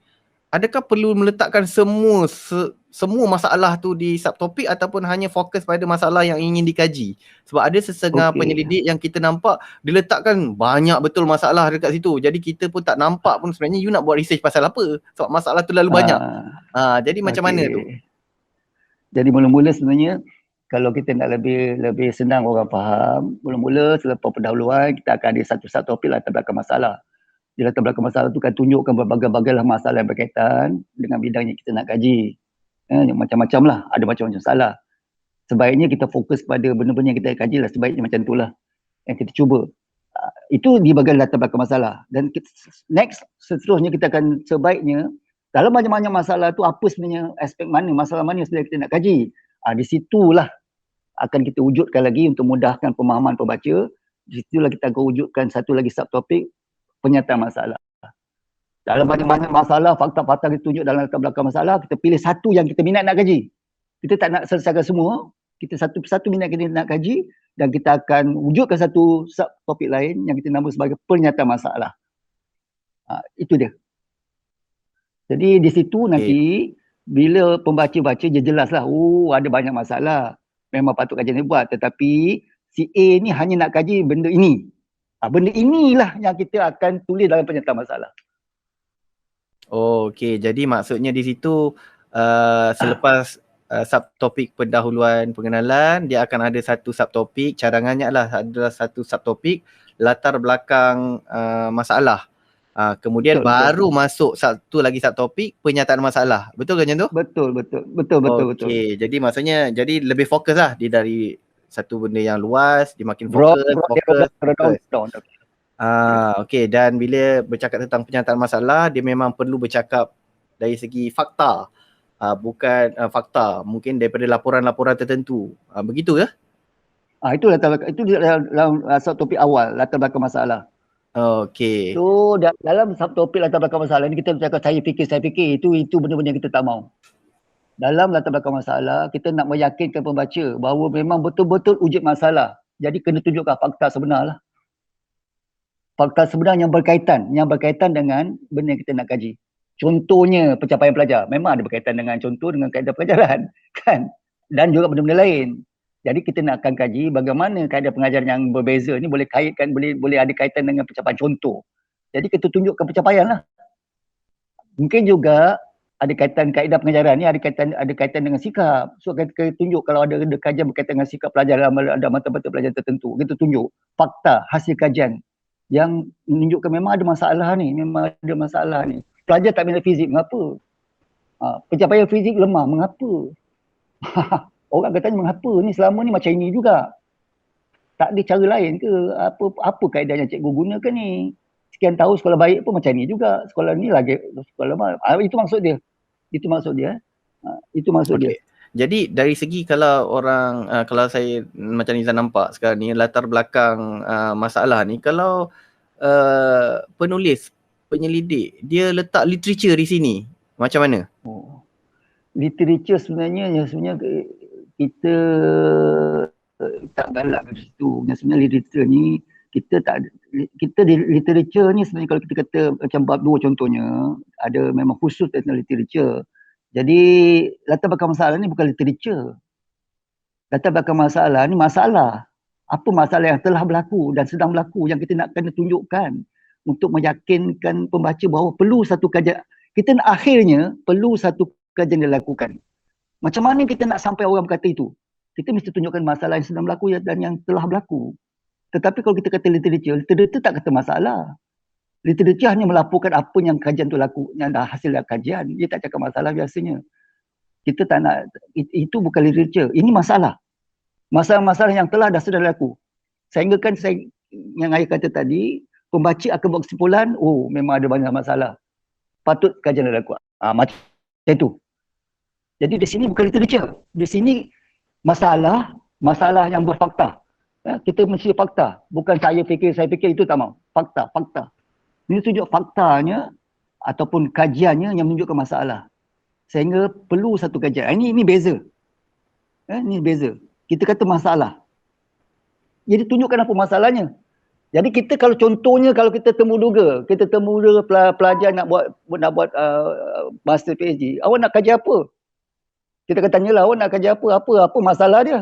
adakah perlu meletakkan semua masalah tu di subtopik ataupun hanya fokus pada masalah yang ingin dikaji? Sebab ada sesengah penyelidik yang kita nampak diletakkan banyak betul masalah dekat situ. Jadi kita pun tak nampak pun sebenarnya you nak buat research pasal apa. Sebab masalah tu lalu banyak. Jadi macam mana tu? Jadi mula-mula sebenarnya kalau kita nak lebih senang orang faham, mula-mula selepas pendahuluan kita akan ada satu topik latar belakang masalah. Di latar belakang masalah tu kan tunjukkan berbagai-bagai masalah yang berkaitan dengan bidang yang kita nak kaji. Macam-macam lah, ada macam-macam masalah. Sebaiknya kita fokus pada benda-benda yang kita kaji lah, sebaiknya macam itulah yang kita cuba. Itu di bahagian latar belakang masalah. Dan seterusnya kita akan sebaiknya dalam banyak-banyak masalah tu apa sebenarnya aspek mana, masalah mana sebenarnya kita nak kaji. Di situlah akan kita wujudkan lagi untuk mudahkan pemahaman pembaca. Di situlah kita akan wujudkan satu lagi subtopik penyataan masalah. Dalam banyak-banyak masalah, fakta-fakta kita tunjuk dalam latar belakang masalah, kita pilih satu yang kita minat nak kaji. Kita tak nak selesaikan semua, kita satu minat kita nak kaji dan kita akan wujudkan satu subtopik lain yang kita nama sebagai pernyataan masalah. Itu dia. Jadi di situ nanti bila pembaca baca dia jelaslah, ada banyak masalah. Memang patut kajian dia buat, tetapi si A ni hanya nak kaji benda ini. Benda inilah yang kita akan tulis dalam pernyataan masalah. Okey, jadi maksudnya di situ selepas subtopik pendahuluan pengenalan, dia akan ada satu subtopik, cadangannya adalah satu subtopik latar belakang masalah. Kemudian baru masuk satu lagi subtopik penyataan masalah. Betul ke macam tu? Betul. Okey, jadi maksudnya jadi lebih fokus lah dia dari satu benda yang luas, dia makin fokus. Okey, dan bila bercakap tentang penyataan masalah, dia memang perlu bercakap dari segi fakta. Bukan fakta, mungkin daripada laporan-laporan tertentu. Begitu ke? Itu dalam subtopik awal, latar belakang masalah. Okey. So dalam subtopik latar belakang masalah ni kita bercakap saya fikir itu benda-benda yang kita tak mau. Dalam latar belakang masalah kita nak meyakinkan pembaca bahawa memang betul-betul wujud masalah. Jadi kena tunjukkan fakta sebenar lah. Fakta sebenar yang berkaitan dengan benda yang kita nak kaji. Contohnya pencapaian pelajar, memang ada berkaitan dengan contoh dengan kaedah pelajaran kan, dan juga benda-benda lain. Jadi kita nak akan kaji bagaimana kaedah pengajaran yang berbeza ni boleh kaitkan, boleh ada kaitan dengan pencapaian contoh. Jadi kita tunjukkan pencapaian lah. Mungkin juga ada kaitan kaedah pengajaran ni ada kaitan dengan sikap. So kita tunjuk kalau ada kajian berkaitan dengan sikap pelajar dalam ada mata-mata pelajaran tertentu, kita tunjuk fakta hasil kajian yang menunjukkan memang ada masalah ni, Pelajar tak minat fizik, mengapa? Pencapaian fizik lemah, mengapa? Orang katanya mengapa ni selama ni macam ini juga. Tak ada cara lain ke? Apa kaedah yang cikgu gunakan ni? Sekian tahun sekolah baik pun macam ni juga. Sekolah ni lagi sekolah lemah. Itu maksud dia. Itu maksud dia. Jadi dari segi kalau orang kalau saya macam Nizam nampak sekarang ni latar belakang masalah ni, kalau penyelidik dia letak literature di sini, macam mana? Literature sebenarnya kita tak galak ke situ. Sebenarnya literature ni kita di literature ni sebenarnya kalau kita kata macam bab 2 contohnya ada memang khusus tentang literature. Jadi latar belakang masalah ni bukan literature. Latar belakang masalah ni masalah. Apa masalah yang telah berlaku dan sedang berlaku yang kita nak kena tunjukkan untuk meyakinkan pembaca bahawa perlu satu kajian. Kita nak akhirnya perlu satu kajian dilakukan. Macam mana kita nak sampai orang berkata itu? Kita mesti tunjukkan masalah yang sedang berlaku dan yang telah berlaku. Tetapi kalau kita kata literature tak kata masalah. Literature hanya melaporkan apa yang kajian tu laku, yang dah hasil dari kajian. Dia tak cakap masalah biasanya. Kita tak nak, itu bukan literature. Ini masalah. Masalah-masalah yang telah dah sudah berlaku. Sehingga kan yang saya kata tadi, pembaca akan buat kesimpulan, oh memang ada banyak masalah. Patut kajian berlaku. Macam itu. Jadi di sini bukan literature. Di sini masalah yang berfakta. Kita mesti fakta. Bukan saya fikir itu tak mau. Fakta. Ini tunjuk faktanya ataupun kajiannya yang menunjukkan masalah. Sehingga perlu satu kajian. Ini beza. Ini beza. Kita kata masalah. Jadi tunjukkan apa masalahnya. Jadi kita kalau contohnya kalau kita temu duga pelajar nak buat master PhD, awak nak kaji apa? Kita akan tanyalah, awak nak kaji apa? Apa masalah dia?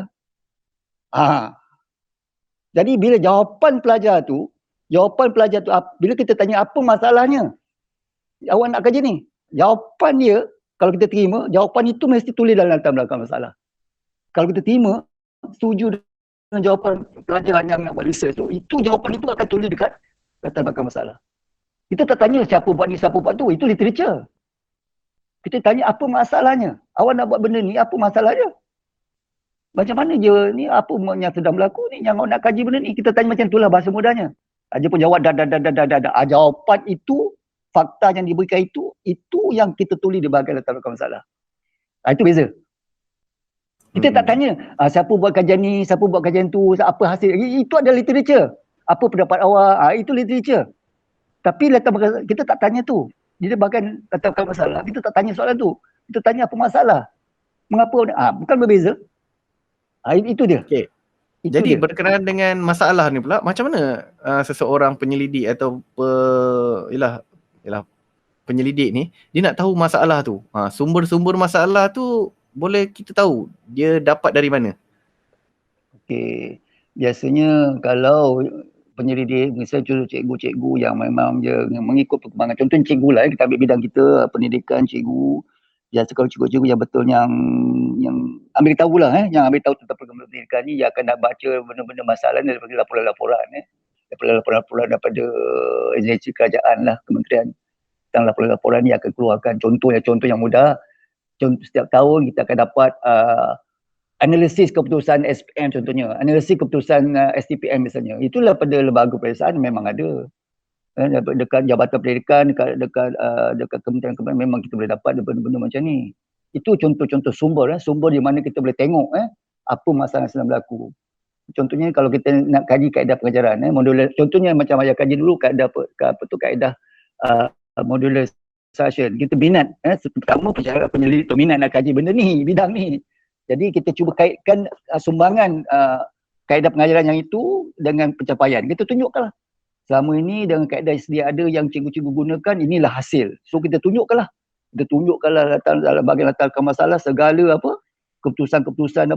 Jadi bila jawapan pelajar tu, bila kita tanya apa masalahnya, awak nak kaji ni, jawapan dia, kalau kita terima, jawapan itu mesti tulis dalam latar belakang masalah. Kalau kita terima, setuju dengan jawapan pelajar yang nak buat research tu, itu jawapan itu akan tulis dekat latar belakang masalah. Kita tak tanya siapa buat ni, siapa buat tu, itu literature. Kita tanya apa masalahnya. Awak nak buat benda ni, apa masalahnya? Macam mana je ni, apa yang sedang berlaku ni, yang awak nak kaji benda ni, kita tanya macam itulah bahasa mudahnya. Dia pun jawab dah. Jawapan itu, fakta yang diberikan itu yang kita tulis di bahagian latar belakang masalah. Itu beza. Kita tak tanya siapa buat kajian ni, siapa buat kajian tu, apa hasil. Itu adalah literature. Apa pendapat awak, itu literature. Tapi kita tak tanya tu. Jadi bahagian latar belakang masalah, kita tak tanya soalan tu. Kita tanya apa masalah. Mengapa? Bukan berbeza. Itu dia. Okay. Jadi berkenaan dengan masalah ni pula, macam mana seseorang penyelidik atau penyelidik ni, dia nak tahu masalah tu. Sumber-sumber masalah tu boleh kita tahu dia dapat dari mana? Okey. Biasanya kalau penyelidik, misalnya cikgu-cikgu yang memang dia mengikut perkembangan, contohnya cikgu lah, kita ambil bidang kita, pendidikan cikgu. Biasa kalau cikgu-cikgu yang betul yang ambil tahu lah, yang ambil tahu tentang perkembangan pendidikan ni, dia akan nak baca benda-benda masalah ni daripada laporan-laporan, daripada laporan-laporan daripada agensi kerajaan lah, kementerian. Tentang laporan-laporan ni akan keluarkan contoh yang mudah. Setiap tahun kita akan dapat analisis keputusan SPM contohnya, analisis keputusan STPM misalnya. Itulah pada lembaga peperiksaan memang ada. Dekat Jabatan Pendidikan, dekat kementerian-kementerian memang kita boleh dapat benda-benda macam ni. Itu contoh-contoh sumber di mana kita boleh tengok apa masalah yang sedang berlaku. Contohnya kalau kita nak kaji kaedah pengajaran, modular, contohnya macam ayah kaji dulu kaedah modularisation. Kita minat, pertama penyelidik tu minat nak kaji benda ni, bidang ni. Jadi kita cuba kaitkan sumbangan kaedah pengajaran yang itu dengan pencapaian. Kita tunjukkanlah. Selama ini dengan kaedah yang sedia ada yang cikgu-cikgu gunakan, inilah hasil. So kita tunjukkanlah. Dalam bahagian latar masalah segala keputusan-keputusan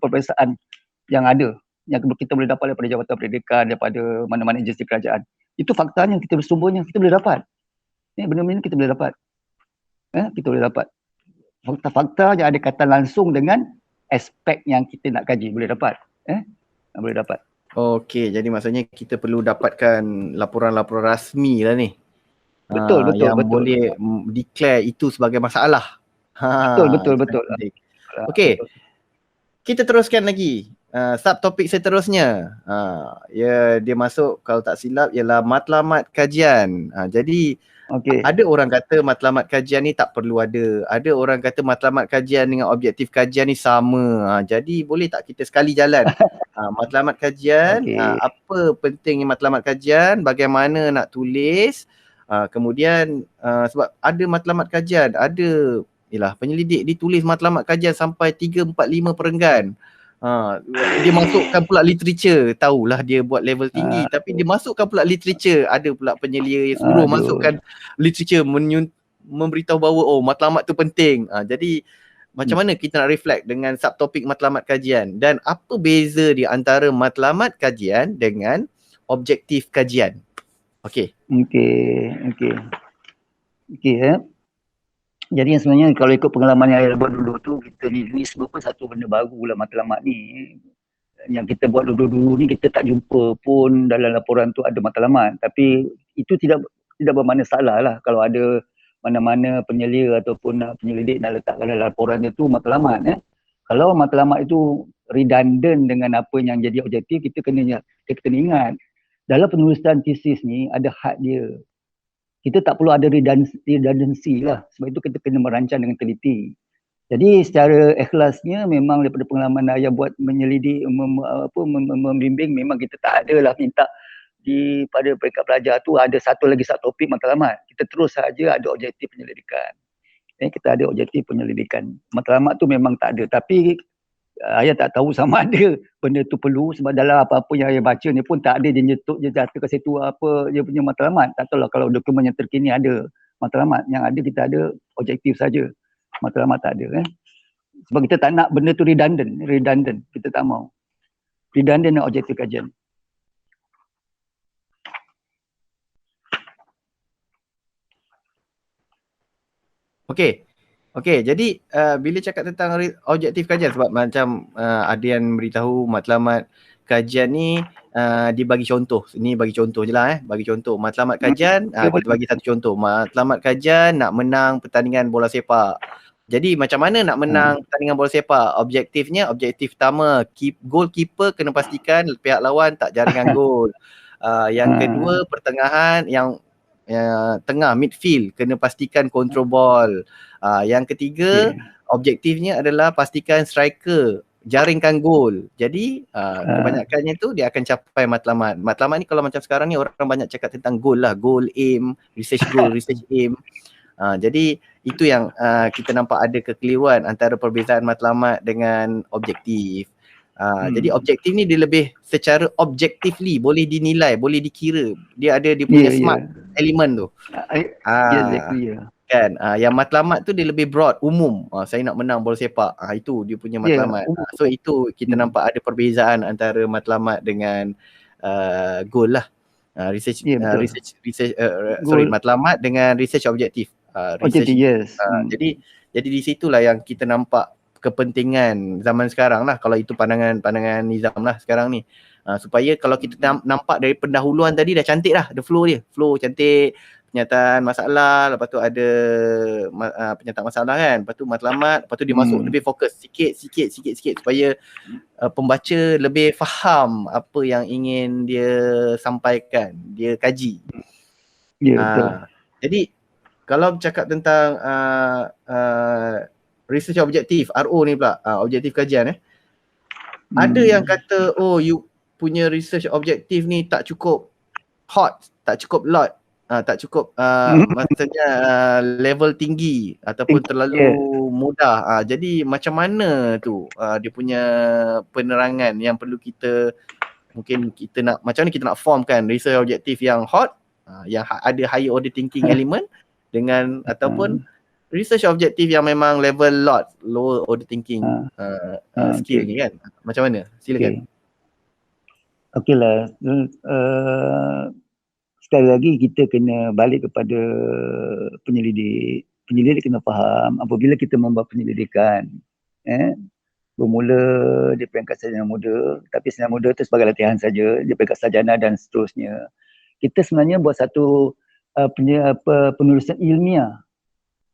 peperiksaan yang ada. Yang kita boleh dapat daripada Jabatan Pendidikan, daripada mana-mana agensi kerajaan. Itu faktanya, sumbernya kita boleh dapat. Benda-benda kita boleh dapat. Kita boleh dapat. Fakta-fakta yang ada kaitan langsung dengan aspek yang kita nak kaji. Boleh dapat. Boleh dapat. Okey, jadi maksudnya kita perlu dapatkan laporan-laporan rasmi lah ni. Betul. Yang boleh declare itu sebagai masalah. Betul. Okey, kita teruskan lagi. Subtopik seterusnya. Dia masuk kalau tak silap ialah matlamat kajian. Jadi ada orang kata matlamat kajian ni tak perlu ada. Ada orang kata matlamat kajian dengan objektif kajian ni sama. Jadi boleh tak kita sekali jalan matlamat kajian, apa pentingnya matlamat kajian, bagaimana nak tulis, kemudian sebab ada matlamat kajian, ada penyelidik ditulis matlamat kajian sampai 3, 4, 5 perenggan. Dia masukkan pula literature, tahulah dia buat level tinggi, tapi dia masukkan pula literature. Ada pula penyelia yang suruh masukkan literature, memberitahu bahawa matlamat tu penting. Jadi macam mana kita nak reflect dengan subtopik matlamat kajian, dan apa beza di antara matlamat kajian dengan objektif kajian? Okey. Jadi yang sebenarnya kalau ikut pengalaman yang saya buat dulu tu, kita ni semua pun satu benda baru lah matlamat ni. Yang kita buat dulu ni kita tak jumpa pun dalam laporan tu ada matlamat. Tapi itu tidak bermakna salah lah kalau ada mana-mana penyelia ataupun penyelidik nak letakkan dalam laporan itu matlamat. Kalau matlamat itu redundant dengan apa yang jadi objektif, kita kena ingat dalam penulisan tesis ni ada had dia. Kita tak perlu ada redundancy lah. Sebab itu kita kena merancang dengan teliti. Jadi secara ikhlasnya memang daripada pengalaman ayah buat menyelidik, membimbing, memang kita tak ada lah minta pada peringkat pelajar tu ada satu topik matlamat. Kita terus saja ada objektif penyelidikan. Kita ada objektif penyelidikan. Matlamat tu memang tak ada. Tapi ayah tak tahu sama ada benda tu perlu, sebab dalam apa-apa yang ayah baca ni pun tak ada dia nyetuk je jatuh kat situ apa dia punya matlamat. Tak tahulah kalau dokumen yang terkini ada matlamat. Yang ada kita ada objektif saja. Matlamat tak ada. Sebab kita tak nak benda tu redundant. Kita tak mau. Redundant dan objektif kajian. Okey, jadi bila cakap tentang objektif kajian, sebab macam ada yang beritahu matlamat kajian ni dibagi contoh. Ni bagi contoh je lah bagi contoh. Matlamat kajian, kita bagi satu contoh. Matlamat kajian nak menang pertandingan bola sepak. Jadi macam mana nak menang pertandingan bola sepak? Objektifnya, objektif pertama, goalkeeper kena pastikan pihak lawan tak jaringan gol. Yang kedua, pertengahan yang tengah midfield kena pastikan control ball. Yang ketiga, objektifnya adalah pastikan striker jaringkan gol. Jadi kebanyakannya tu dia akan capai matlamat. Matlamat ni kalau macam sekarang ni orang banyak cakap tentang goal lah, goal aim, research goal, research aim. Jadi itu yang kita nampak ada kekeliruan antara perbezaan matlamat dengan objektif. Jadi objektif ni dia lebih secara objectively boleh dinilai, boleh dikira. Dia ada dia punya smart element tu. Kan, yang matlamat tu dia lebih broad, umum. Saya nak menang bola sepak. Itu dia punya matlamat. So itu kita nampak ada perbezaan antara matlamat dengan goal lah. Matlamat dengan research objektif. Jadi di situlah yang kita nampak kepentingan zaman sekarang lah, kalau itu pandangan Nizam lah sekarang ni, supaya kalau kita nampak dari pendahuluan tadi dah cantik lah, ada flow cantik, penyataan masalah, lepas tu ada penyataan masalah kan, lepas tu matlamat, lepas tu dia masuk lebih fokus sikit supaya pembaca lebih faham apa yang ingin dia sampaikan, dia kaji. Betul. Jadi kalau bercakap tentang research objektif, RO ni pula, objektif kajian ada yang kata, you punya research objektif ni tak cukup hot, tak cukup lot, tak cukup maksudnya level tinggi ataupun terlalu mudah. Jadi macam mana tu dia punya penerangan yang perlu kita, mungkin kita nak, macam mana kita nak formkan research objektif yang hot, yang ada higher order thinking element dengan ataupun research objektif yang memang level lot, lower order thinking skill ni kan. Macam mana? Silakan. Okey lah. Sekali lagi kita kena balik kepada penyelidik. Penyelidik kena faham apabila kita membuat penyelidikan, bermula di peringkat sarjana muda, tapi sarjana muda itu sebagai latihan saja, di peringkat sarjana dan seterusnya. Kita sebenarnya buat satu penulisan ilmiah.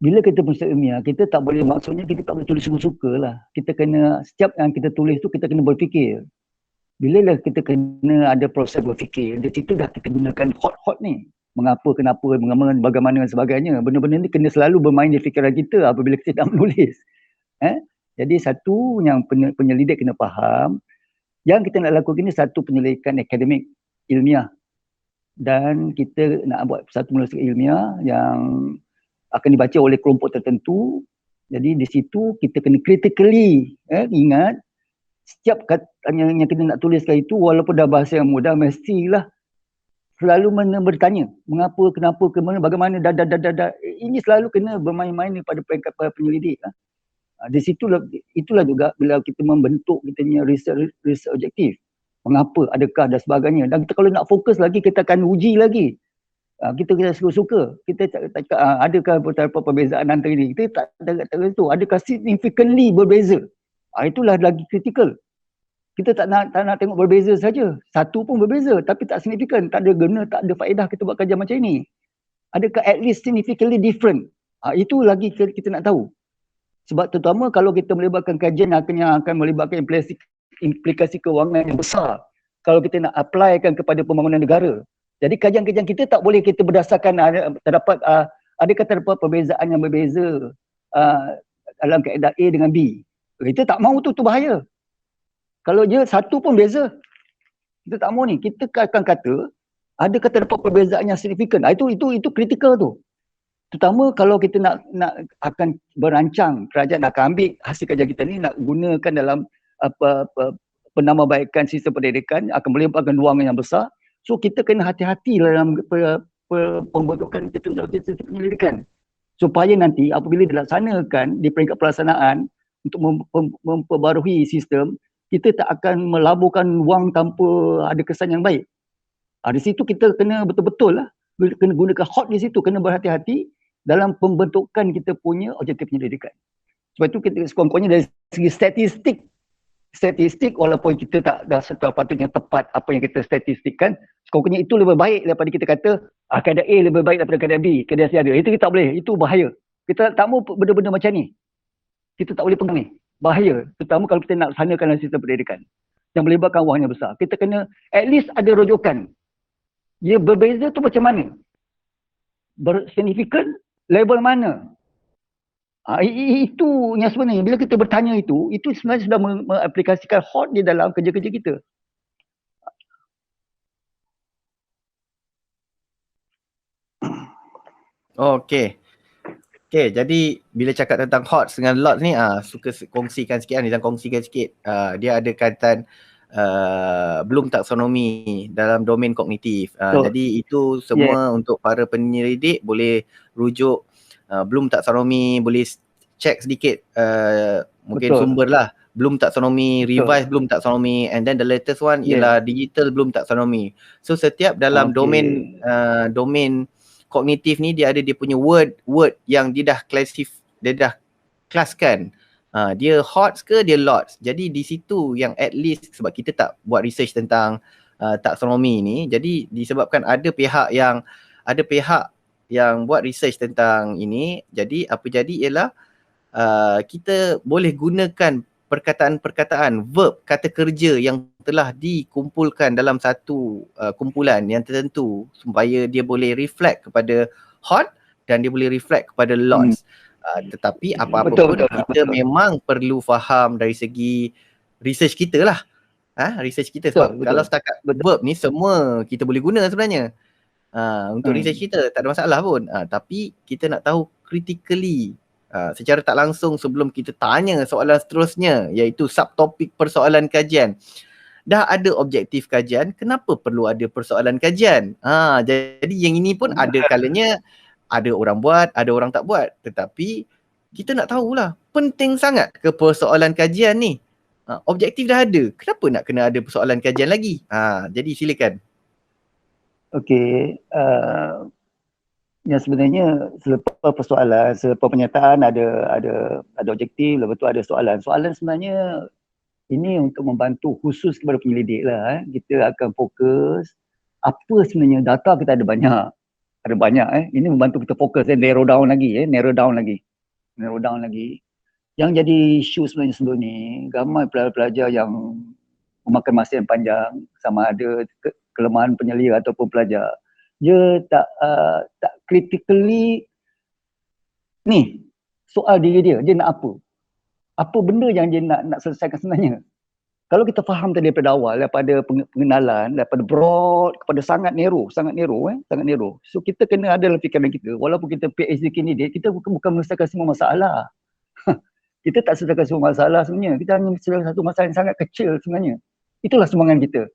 Bila kita penulisan ilmiah, kita tak boleh, maksudnya kita tak boleh tulis suka-suka lah. Kita kena, setiap yang kita tulis tu kita kena berfikir. Bila lah kita kena ada proses berfikir, di situ dah kita gunakan hot ni. Mengapa, kenapa, bagaimana dan sebagainya. Benda-benda ni kena selalu bermain di fikiran kita apabila kita nak menulis. Jadi satu yang penyelidik kena faham, yang kita nak lakukan ini satu penyelidikan akademik, ilmiah. Dan kita nak buat satu penulisan ilmiah yang akan dibaca oleh kelompok tertentu. Jadi di situ kita kena critically ingat setiap kata yang kita nak tuliskan itu, walaupun dah bahasa yang mudah, mestilah selalu bertanya mengapa, kenapa, kemana, bagaimana, ini selalu kena bermain-main pada peringkat penyelidik. Di situlah, itulah juga bila kita membentuk kita punya research objektif. Mengapa, adakah dan sebagainya. Dan kita kalau nak fokus lagi, kita akan uji lagi. Kita suka-suka, kita cakap adakah perbezaan antara ini, kita tak ada itu, adakah significantly berbeza. Itulah lagi kritikal. Kita tak nak tengok berbeza saja, satu pun berbeza tapi tak signifikan, tak ada guna, tak ada faedah kita buat kajian macam ini. Adakah at least significantly different, Itu lagi kita nak tahu. Sebab terutama kalau kita melibatkan kajian yang akan melibatkan implikasi kewangan yang besar. Kalau kita nak applykan kepada pembangunan negara. Jadi kajian-kajian kita tak boleh kita berdasarkan adakah terdapat perbezaan yang berbeza dalam kaedah A dengan B. Kita tak mahu tu bahaya. Kalau dia satu pun beza, kita tak mahu ni. Kita akan kata adakah terdapat perbezaan yang signifikan. Itu kritikal tu. Terutama kalau kita nak akan berancang, kerajaan akan ambil hasil kajian kita ni nak gunakan dalam penambahbaikan sistem pendidikan, akan melibatkan ruangan yang besar. So kita kena hati-hati dalam pembentukan sistem pendidikan. Supaya nanti apabila dilaksanakan di peringkat pelaksanaan untuk memperbarui sistem, kita tak akan melaburkan wang tanpa ada kesan yang baik. Di situ kita kena betul-betul lah, kena gunakan hot di situ, kena berhati-hati dalam pembentukan kita punya objektif penyelidikan. Sebab itu kita sekurang-kurangnya dari segi statistik walaupun kita tak dah sepatutnya tepat apa yang kita statistikkan, sekurang-kurangnya itu lebih baik daripada kita kata kaedah A lebih baik daripada kaedah B, kaedah C ada. Itu kita tak boleh, itu bahaya. Kita tak mahu benda-benda macam ni. Kita tak boleh pegang ni. Bahaya, terutama kalau kita nak laksanakan sistem pendidikan yang melibatkan wang yang besar. Kita kena at least ada rujukan. Dia berbeza tu macam mana? Bersignifikan level mana? Itu yang sebenarnya bila kita bertanya itu sebenarnya sudah mengaplikasikan hot di dalam kerja-kerja kita. Okey. Okey, jadi bila cakap tentang HOTS dengan LOTS ni, suka kongsikan sikit, Nizam kongsikan sikit. Dia ada kaitan belum taksonomi dalam domain kognitif. Jadi itu semua untuk para penyelidik boleh rujuk belum taksonomi, boleh check sedikit mungkin sumber lah. Belum taksonomi, revise belum taksonomi, and then the latest one ialah digital belum taksonomi. So setiap dalam domain kognitif ni dia ada dia punya word yang dia dah kelaskan. Dia HOTS ke dia LOTS. Jadi di situ yang at least sebab kita tak buat research tentang taksonomi ni, jadi disebabkan ada pihak yang buat research tentang ini, jadi apa jadi ialah kita boleh gunakan perkataan-perkataan verb, kata kerja yang telah dikumpulkan dalam satu kumpulan yang tertentu supaya dia boleh reflect kepada HOT dan dia boleh reflect kepada LOTS. Tetapi apa-apa pun kita memang perlu faham dari segi research kita lah. Research kita sebab kalau setakat verb ni semua kita boleh guna sebenarnya. Untuk research kita tak ada masalah pun. Tapi kita nak tahu critically secara tak langsung sebelum kita tanya soalan seterusnya, iaitu subtopik persoalan kajian. Dah ada objektif kajian, kenapa perlu ada persoalan kajian? Jadi yang ini pun ada kalanya ada orang buat, ada orang tak buat. Tetapi kita nak tahulah, penting sangat ke persoalan kajian ni? Objektif dah ada, kenapa nak kena ada persoalan kajian lagi? Jadi silakan. Okey, yang sebenarnya selepas persoalan, selepas pernyataan ada objektif, lepas tu ada soalan. Soalan sebenarnya ini untuk membantu khusus kepada penyelidik lah. Kita akan fokus apa sebenarnya data kita ada banyak. Ini membantu kita fokus narrow down lagi. Yang jadi isu sebenarnya sebelum ni, ramai pelajar-pelajar yang memakan masa yang panjang, sama ada kelemahan penyelia ataupun pelajar. Dia tak critically ni soal diri dia nak apa benda yang dia nak selesaikan sebenarnya. Kalau kita faham tadi daripada awal, daripada pengenalan, daripada broad kepada sangat narrow. So kita kena ada dalam fikiran kita, walaupun kita PhD candidate, kita bukan menyelesaikan semua masalah. Kita tak selesaikan semua masalah sebenarnya, kita hanya selesaikan satu masalah yang sangat kecil sebenarnya. Itulah sumbangan kita.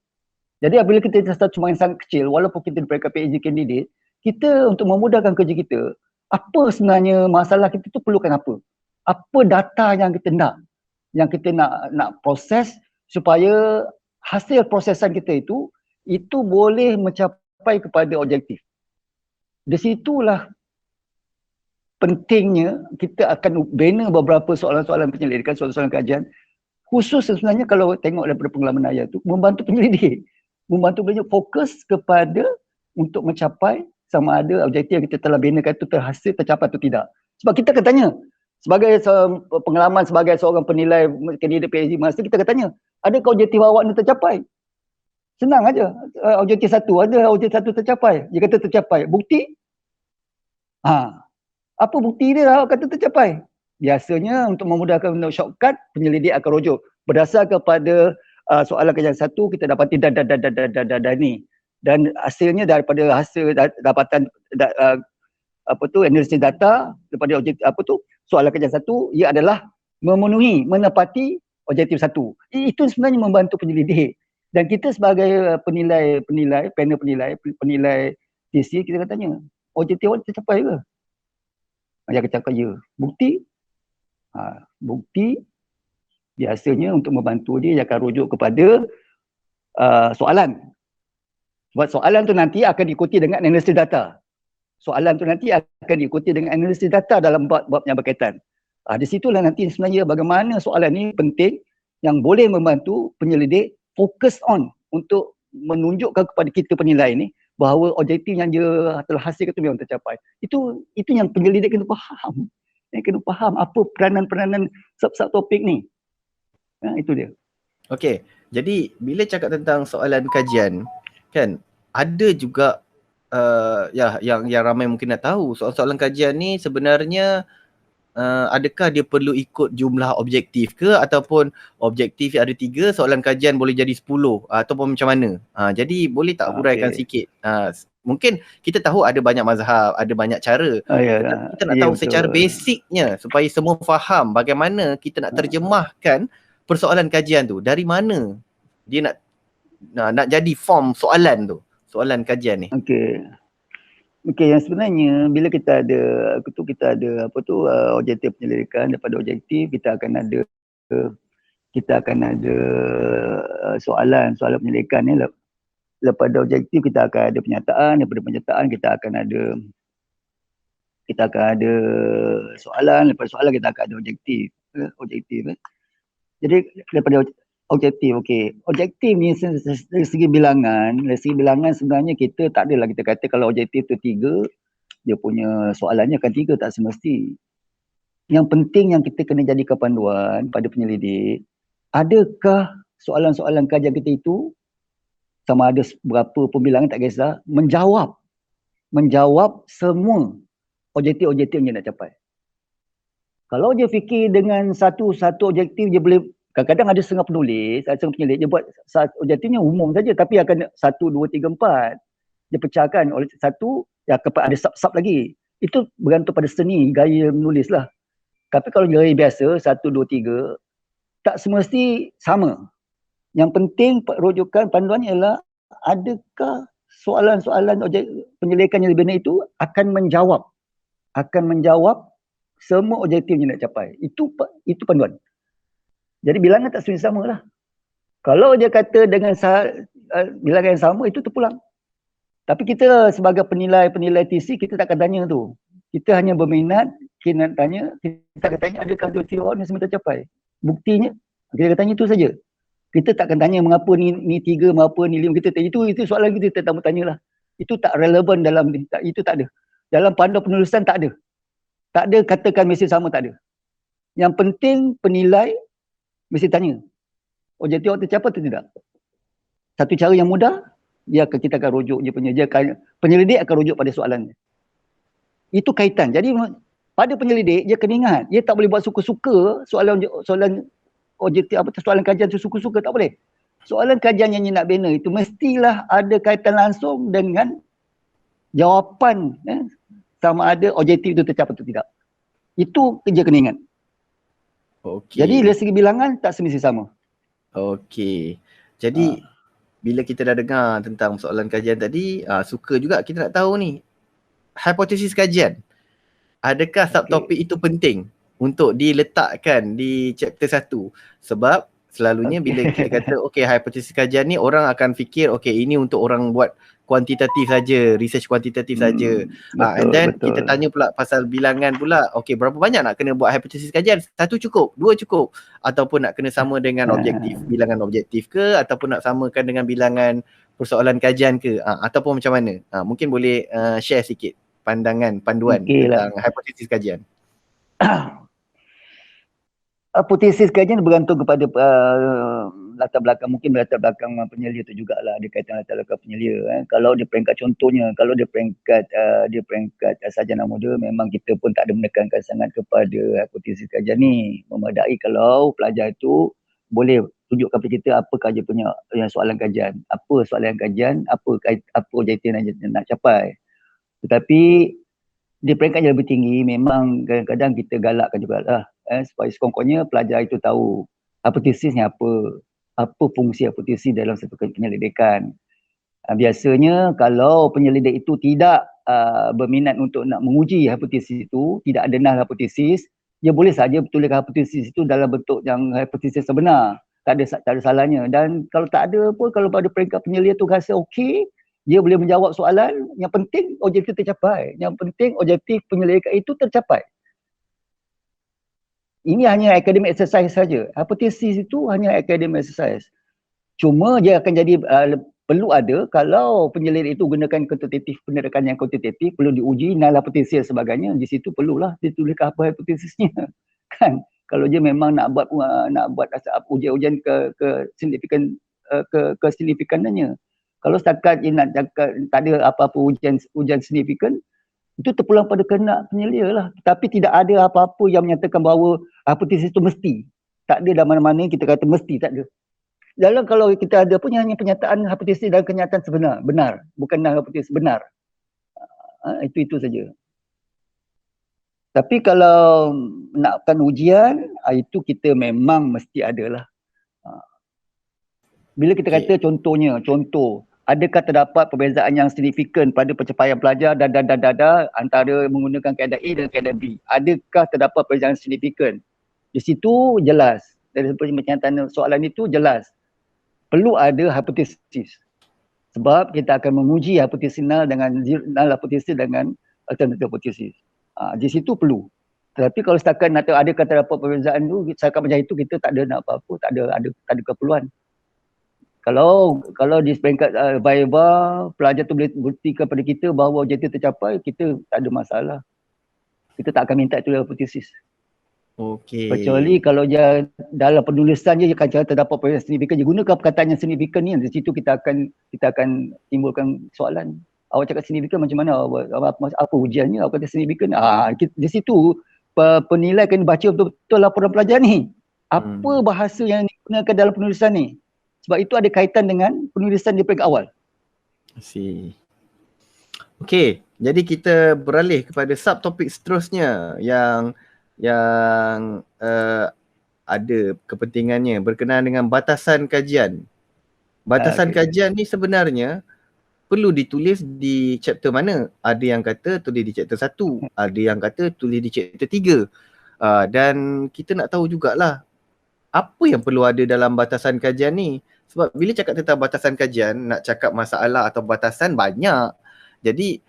Jadi apabila kita satu cuma yang sangat kecil, walaupun kita diberikan PhD candidate, kita untuk memudahkan kerja kita, apa sebenarnya masalah kita tu perlukan apa? Apa data yang kita nak proses supaya hasil prosesan kita itu boleh mencapai kepada objektif. Di situlah pentingnya kita akan bina beberapa soalan-soalan penyelidikan, soalan-soalan kajian, khusus sebenarnya kalau tengok daripada pengalaman ayah tu, membantu penyelidik. Membantu beliau fokus kepada untuk mencapai sama ada objektif yang kita telah binakan itu terhasil, tercapai atau tidak. Sebab kita akan tanya, sebagai pengalaman sebagai seorang penilai kandidat PhD master, kita akan tanya, adakah objektif awak ni tercapai? Senang aja. Objektif satu, ada objektif satu tercapai. Dia kata tercapai. Bukti? Apa bukti dia awak kata tercapai? Biasanya untuk memudahkan untuk shortcut, penyelidik akan rujuk. Berdasarkan kepada soalan kajian satu, kita dapati ni. Dan hasilnya daripada hasil dapatan analisis data daripada objektif soalan kajian satu, ia adalah menepati objektif satu. Itu sebenarnya membantu penyelidik. Dan kita sebagai panel penilai TC, kita akan tanya, objektif awak tercapai ke? Dia akan cakap ya. Bukti? Bukti biasanya untuk membantu dia akan rujuk kepada soalan. Sebab soalan tu nanti akan diikuti dengan analisis data. Soalan tu nanti akan diikuti dengan analisis data dalam bab yang berkaitan. Di situlah nanti sebenarnya bagaimana soalan ni penting yang boleh membantu penyelidik fokus on untuk menunjukkan kepada kita penilai ni bahawa objektif yang dia telah hasilkan itu memang tercapai. Itu yang penyelidik kena faham. Kena faham apa peranan-peranan sub-sub topik ni. Itu dia. Okey. Jadi bila cakap tentang soalan kajian, kan ada juga yang ramai mungkin nak tahu, soalan kajian ni sebenarnya adakah dia perlu ikut jumlah objektif ke, ataupun objektif ada 3, soalan kajian boleh jadi 10 ataupun macam mana? Jadi boleh tak huraikan sikit? Mungkin kita tahu ada banyak mazhab, ada banyak cara. Tetapi kita nak tahu secara basicnya supaya semua faham bagaimana kita nak terjemahkan persoalan kajian tu. Dari mana dia nak jadi form soalan tu, soalan kajian ni. Okey, yang sebenarnya bila kita ada objektif penyelidikan, daripada objektif kita akan ada soalan penyelidikan ni. Daripada objektif kita akan ada penyataan, daripada penyataan kita akan ada soalan, daripada soalan kita akan ada objektif. Jadi daripada objektif, objektif ni dari segi bilangan sebenarnya kita tak adalah kita kata kalau objektif tu 3, dia punya soalannya akan 3, tak semesti. Yang penting yang kita kena jadikan panduan pada penyelidik, adakah soalan-soalan kajian kita itu sama ada berapa pembilangan tak kisah, menjawab semua objektif-objektif yang nak capai. Kalau dia fikir dengan satu objektif dia boleh, kadang-kadang ada setengah penulis, ada setengah penyelidik, dia buat objektifnya umum saja tapi akan 1, 2, 3, 4. Dia pecahkan oleh satu, ada sub-sub lagi. Itu bergantung pada seni, gaya menulis lah. Tapi kalau gaya biasa, 1, 2, 3, tak semesti sama. Yang penting rujukan panduannya ialah adakah soalan-soalan penyelidikan yang lebih itu akan menjawab semua objektif yang nak capai. Itu panduan. Jadi bilangan tak semestinya sama lah. Kalau dia kata dengan bilangan yang sama, itu terpulang. Tapi kita sebagai penilai TC, kita tak akan tanya tu. Kita hanya berminat, kita akan tanya adakah objektif awak ni semua tercapai. Buktinya, kita akan tanya itu saja. Kita tak akan tanya mengapa ni 3, mengapa ni 5. Kita tanya, itu soalan kita tak tanya lah. Itu tak relevan dalam ni. Itu tak ada. Dalam panduan penulisan tak ada. Tak ada katakan mesti sama, tak ada. Yang penting penilai mesti tanya, objektif awak tercapai atau tidak? Satu cara yang mudah, kita akan rujuk penyelidik akan rujuk pada soalan. Itu kaitan. Jadi pada penyelidik, dia kena ingat, dia tak boleh buat suka-suka soalan objektif soalan kajian tu suka-suka, tak boleh. Soalan kajian yang nak bina itu mestilah ada kaitan langsung dengan jawapan sama ada objektif itu tercapai atau tidak. Itu kerja kena ingat. Jadi dari segi bilangan tak semesti sama. Jadi bila kita dah dengar tentang soalan kajian tadi, suka juga kita nak tahu ni, hipotesis kajian. Adakah subtopik itu penting untuk diletakkan di chapter 1? Sebab selalunya bila kita kata hipotesis kajian ni, orang akan fikir ini untuk orang buat kuantitatif saja, research kuantitatif saja. And then kita tanya pula pasal bilangan pula. Berapa banyak nak kena buat hipotesis kajian? 1 cukup, 2 cukup, ataupun nak kena sama dengan objektif, bilangan objektif ke, ataupun nak samakan dengan bilangan persoalan kajian ke, ataupun macam mana? Mungkin boleh share sikit pandangan, panduan tentang hipotesis kajian. Hipotesis kajian bergantung kepada latar belakang, mungkin latar belakang penyelia tu jugalah, ada kaitan latar belakang penyelia. Kalau di peringkat contohnya, kalau di peringkat sarjana muda, memang kita pun tak ada menekankan sangat kepada hipotesis kajian ni. Memadai kalau pelajar itu boleh tunjukkan kepada kita apa kajian punya soalan kajian, apa soalan kajian, apa objektif yang nak capai. Tetapi di peringkat yang lebih tinggi, memang kadang-kadang kita galakkan jugalah supaya sekurang-kurangnya pelajar itu tahu hipotesisnya apa fungsi hipotesis dalam satu penyelidikan. Biasanya kalau penyelidik itu tidak berminat untuk nak menguji hipotesis itu, tidak ada null hipotesis, dia boleh saja tuliskan hipotesis itu dalam bentuk yang hipotesis sebenar. Tak ada salahnya. Dan kalau tak ada pun, kalau pada peringkat penyelidik tu rasa okey, dia boleh menjawab soalan, yang penting objektif tercapai. Yang penting objektif penyelidikan itu tercapai. Ini hanya academic exercise saja. Hipotesis itu hanya academic exercise. Cuma dia akan jadi perlu ada kalau penyelidik itu gunakan kuantitatif, pendekatan yang kuantitatif, perlu diuji null hipotesis dan sebagainya. Di situ perlulah dituliskan apa hipotesisnya. Kan? Kalau dia memang nak buat ujian ke signifikan signifikannya. Kalau setakat dia nak cakap tak ada apa-apa ujian signifikan, itu terpulang pada kehendak penyelia lah. Tapi tidak ada apa-apa yang menyatakan bahawa hipotesis itu mesti. Tak ada dalam mana-mana kita kata mesti, tak ada. Dalam kalau kita ada pun hanya penyataan hipotesis dan kenyataan sebenar, benar. Bukan hipotesis benar. Itu saja. Tapi kalau nakkan ujian, itu kita memang mesti ada lah. Bila kita kata contohnya, adakah terdapat perbezaan yang signifikan pada pencapaian pelajar antara menggunakan kaedah A dan kaedah B? Adakah terdapat perbezaan signifikan? Di situ jelas. Dari pernyataan soalan itu jelas. Perlu ada hipotesis. Sebab kita akan menguji hipotesis null dengan null hipotesis dengan alternative hipotesis. Di situ perlu. Tetapi kalau setakat nak tahu adakah terdapat perbezaan tu, setakat macam itu kita tak ada nak apa-apa, tak ada keperluan. Kalau di peringkat Viva, pelajar tu boleh buktikan kepada kita bahawa objektif tercapai, kita tak ada masalah. Kita tak akan minta itu hipotesis. Okey. Kecuali kalau dia dalam penulisan dia akan cakap terdapat perbezaan signifikan, dia gunakan perkataan yang signifikan ni, di situ kita akan timbulkan soalan. Awak cakap signifikan macam mana? Apa ujiannya? Apa kata signifikan? Di situ penilai kena baca betul-betul laporan pelajar ni. Apa bahasa yang digunakan dalam penulisan ni? Sebab itu ada kaitan dengan penulisan di peringkat awal. Okey, jadi kita beralih kepada subtopik seterusnya yang ada kepentingannya berkenaan dengan batasan kajian. Batasan kajian ni sebenarnya perlu ditulis di chapter mana? Ada yang kata tulis di chapter 1, ada yang kata tulis di chapter 3. Dan kita nak tahu jugalah apa yang perlu ada dalam batasan kajian ni. Sebab bila cakap tentang batasan kajian, nak cakap masalah atau batasan banyak. Jadi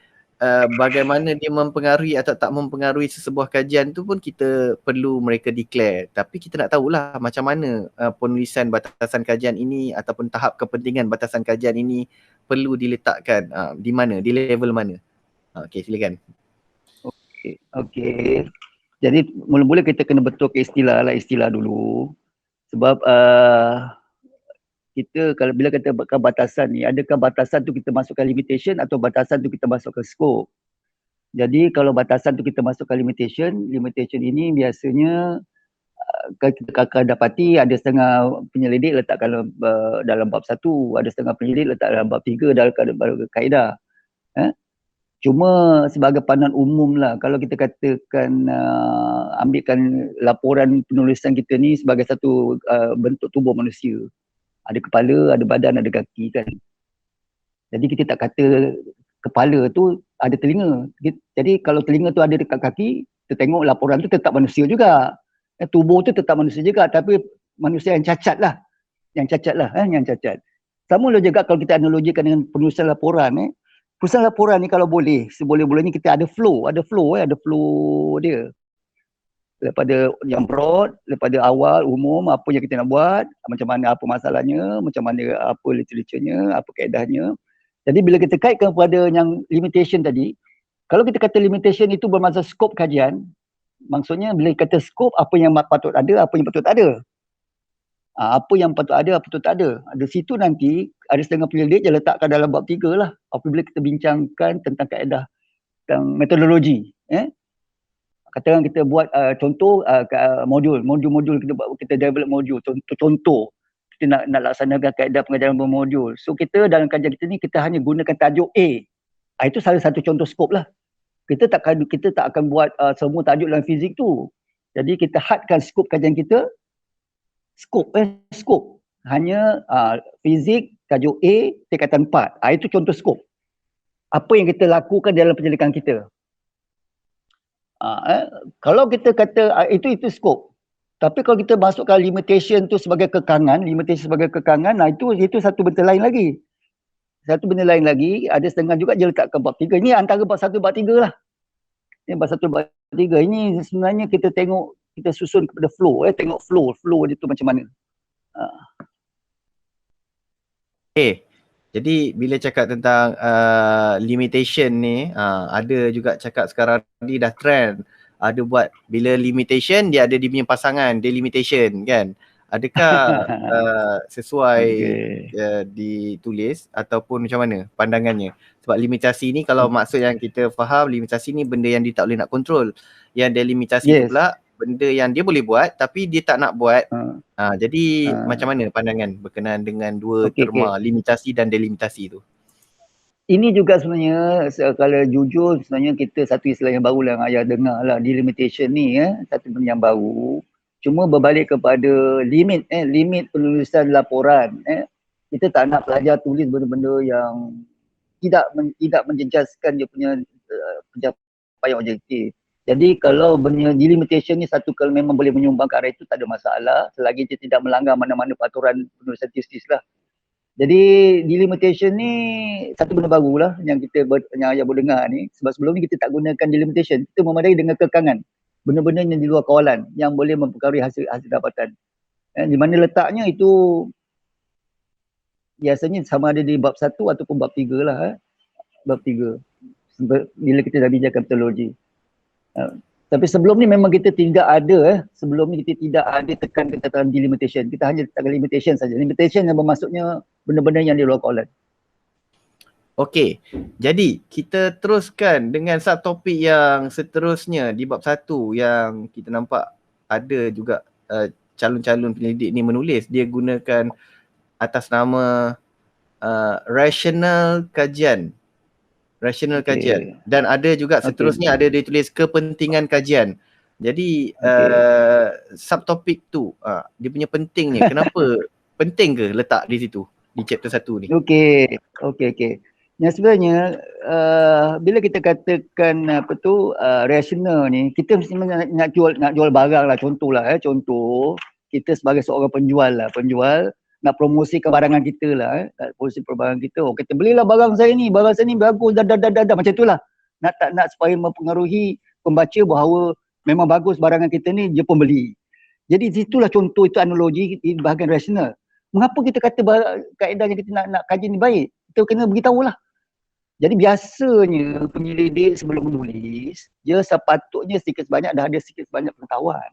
bagaimana dia mempengaruhi atau tak mempengaruhi sesebuah kajian tu pun kita perlu mereka declare. Tapi kita nak tahulah macam mana penulisan batasan kajian ini ataupun tahap kepentingan batasan kajian ini perlu diletakkan di mana, di level mana. Okey, silakan. Okey. Jadi mula-mula kita kena betulkan istilah dulu. Sebab kita kalau bila kata batasan ni, adakah batasan tu kita masukkan limitation atau batasan tu kita masukkan scope? Jadi kalau batasan tu kita masukkan limitation ini biasanya kita akan dapati ada setengah penyelidik letakkan dalam bab 1, ada setengah penyelidik letak dalam bab 3 dalam kaedah. Cuma sebagai pandangan umum lah, kalau kita katakan ambilkan laporan penulisan kita ni sebagai satu bentuk tubuh manusia. Ada kepala, ada badan, ada kaki kan. Jadi kita tak kata kepala tu ada telinga. Jadi kalau telinga tu ada dekat kaki, kita tengok laporan tu tetap manusia juga. Tubuh tu tetap manusia juga, tapi manusia yang cacat lah. Yang cacat. Sama lah juga kalau kita analogikan dengan penulisan laporan. Penulisan laporan ni kalau boleh, seboleh-bolehnya kita ada flow dia. Daripada yang broad, daripada awal, umum, apa yang kita nak buat, macam mana, apa masalahnya, macam mana, apa literaturnya, apa kaedahnya. Jadi bila kita kaitkan kepada yang limitation tadi, kalau kita kata limitation itu bermaksud skop kajian, Maksudnya bila kata skop, apa yang patut ada, apa yang patut tak ada. Apa yang patut ada, apa patut tak ada. Di situ nanti ada setengah penyelidik dia letakkan dalam bab 3 lah. Apabila kita bincangkan tentang kaedah, tentang metodologi. Katakan kita buat contoh modul kita develop modul, contoh kita nak laksanakan kaedah pengajaran bermodul. So kita dalam kajian kita ni kita hanya gunakan tajuk A. Itu salah satu contoh skop lah. Kita tak akan buat semua tajuk dalam fizik tu. Jadi kita hadkan skop kajian kita. Skop. Hanya fizik, tajuk A, tingkatan 4. Itu contoh skop. Apa yang kita lakukan dalam penyelidikan kita. Kalau kita kata itu skop. Tapi kalau kita masukkan limitation tu sebagai kekangan, itu satu benda lain lagi. Satu benda lain lagi, ada setengah juga dia letakkan bab 3. Ini antara bab 1 bab 3 lah. Ini bab 1 bab 3. Ini sebenarnya kita tengok, kita susun kepada flow. Tengok flow dia tu macam mana. Jadi bila cakap tentang limitation ni, ada juga cakap sekarang ni dah trend. Ada buat bila limitation dia ada dia punya pasangan, delimitation kan. Adakah sesuai ditulis ataupun macam mana pandangannya? Sebab limitasi ni kalau maksud yang kita faham, limitasi ni benda yang dia tak boleh nak kontrol. Yang delimitasi tu pula benda yang dia boleh buat tapi dia tak nak buat. Jadi macam mana pandangan berkenaan dengan dua terma limitasi dan delimitasi tu? Ini juga sebenarnya kalau jujur sebenarnya kita satu istilah yang baru lah yang ayah dengar lah, delimitation ni satu benda yang baru. Cuma berbalik kepada limit penulisan laporan. Kita tak nak pelajar tulis benda-benda yang tidak menjejaskan dia punya pencapaian objektif. Jadi kalau benda delimitation ni satu kalau memang boleh menyumbang ke arah itu tak ada masalah selagi dia tidak melanggar mana-mana peraturan penulisan tesis lah. Jadi delimitation ni satu benda baru lah yang yang ayah boleh dengar ni. Sebab sebelum ni kita tak gunakan delimitation, kita memadai dengan kekangan. Benda-benda yang di luar kawalan yang boleh mempengaruhi hasil dapatan. Di mana letaknya itu biasanya sama ada di bab 1 ataupun bab 3 lah. Bab 3. Bila kita dah bincangkan metodologi. Tapi sebelum ni memang kita tidak ada sebelum ni kita tidak ada tekan kata delimitation. Kita hanya tekan limitation saja. Limitation yang bermaksudnya benda-benda yang di luar kawalan. Okey. Jadi kita teruskan dengan subtopik yang seterusnya di bab 1 yang kita nampak ada juga calon-calon penyelidik ni menulis. Dia gunakan atas nama rational kajian. Dan ada juga seterusnya ada ditulis kepentingan kajian. Jadi subtopik tu dia punya penting ni kenapa penting ke letak di situ di chapter 1 ni? Okey. Yang sebenarnya bila kita katakan rational ni, kita mesti nak jual barang lah, contoh kita sebagai seorang penjual nak promosikan barangan kita lah, promosikan barang kita. Kita belilah barang saya ni bagus, macam itulah. Nak supaya mempengaruhi pembaca bahawa memang bagus barangan kita ni, dia pun beli. Jadi situlah contoh, itu analogi di bahagian rasional. Mengapa kita kata kaedahnya kita nak kaji ni baik? Kita kena beritahu lah. Jadi biasanya penyelidik sebelum menulis, dia sepatutnya sedikit sebanyak dah ada sedikit sebanyak pengetahuan.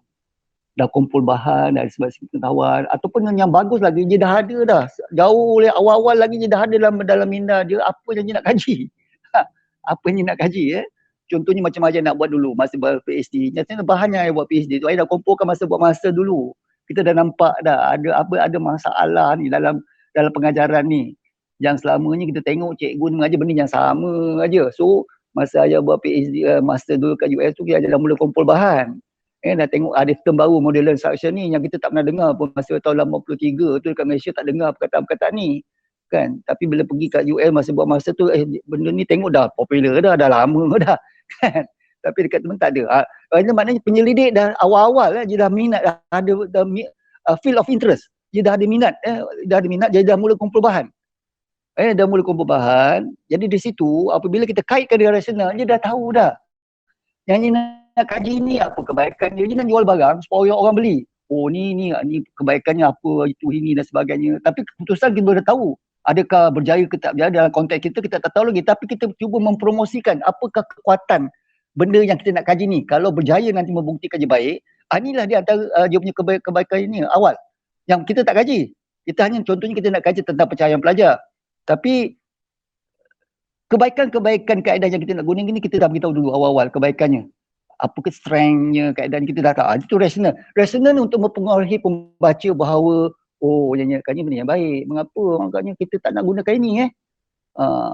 Dah kumpul bahan, dah sedikit pengetahuan. Ataupun yang bagus lagi, dia dah ada dah. Jauh awal-awal lagi dia dah ada dalam minda dia apa yang dia nak kaji. Apa yang dia nak kaji Contohnya macam aja nak buat dulu masa buat PhD. Nyatanya bahannya buat PhD tu, saya dah kumpulkan buat master dulu. Kita dah nampak dah ada masalah ni dalam pengajaran ni. Yang selamanya kita tengok cikgu mengajar benda yang sama aja. So masa saya buat PhD master dulu kat US tu, kita dah mula kumpul bahan. Dah tengok ada term baru modular instruction ni yang kita tak pernah dengar pun masa tahun 83 tu dekat Malaysia tak dengar perkataan-perkataan ni. Kan? Tapi bila pergi kat US masa buat master tu benda ni tengok dah popular dah lama dah. Kan? Tapi dekat teman tak ada. Maknanya penyelidik dah awal-awal dia dah minat, dah ada field of interest. Dia dah ada minat, dia dah mula kumpul bahan. Dah mula kumpul bahan. Jadi di situ apabila kita kaitkan dengan rasional, dia dah tahu dah. Yang ni nak kaji ni apa kebaikan dia. Dia nak jual barang supaya orang beli. Oh ni kebaikannya apa, itu ini dan sebagainya. Tapi keputusan kita dah tahu. Adakah berjaya ke tak berjaya dalam konteks kita tak tahu lagi. Tapi kita cuba mempromosikan apakah kekuatan benda yang kita nak kaji ni kalau berjaya nanti membuktikan dia baik, inilah dia antara dia punya kebaikan ini awal yang kita tak kaji. Kita hanya contohnya kita nak kaji tentang pencahayaan pelajar, tapi kebaikan-kebaikan kaedah yang kita nak guna ni kita dah beritahu dulu awal-awal kebaikannya. Apa ke strengthnya, keadaan kita dah tahu. Itu rasional. Rasional untuk mempengaruhi pembaca bahawa yang nyatakannya benda yang baik. Mengapa maknanya kita tak nak gunakan ini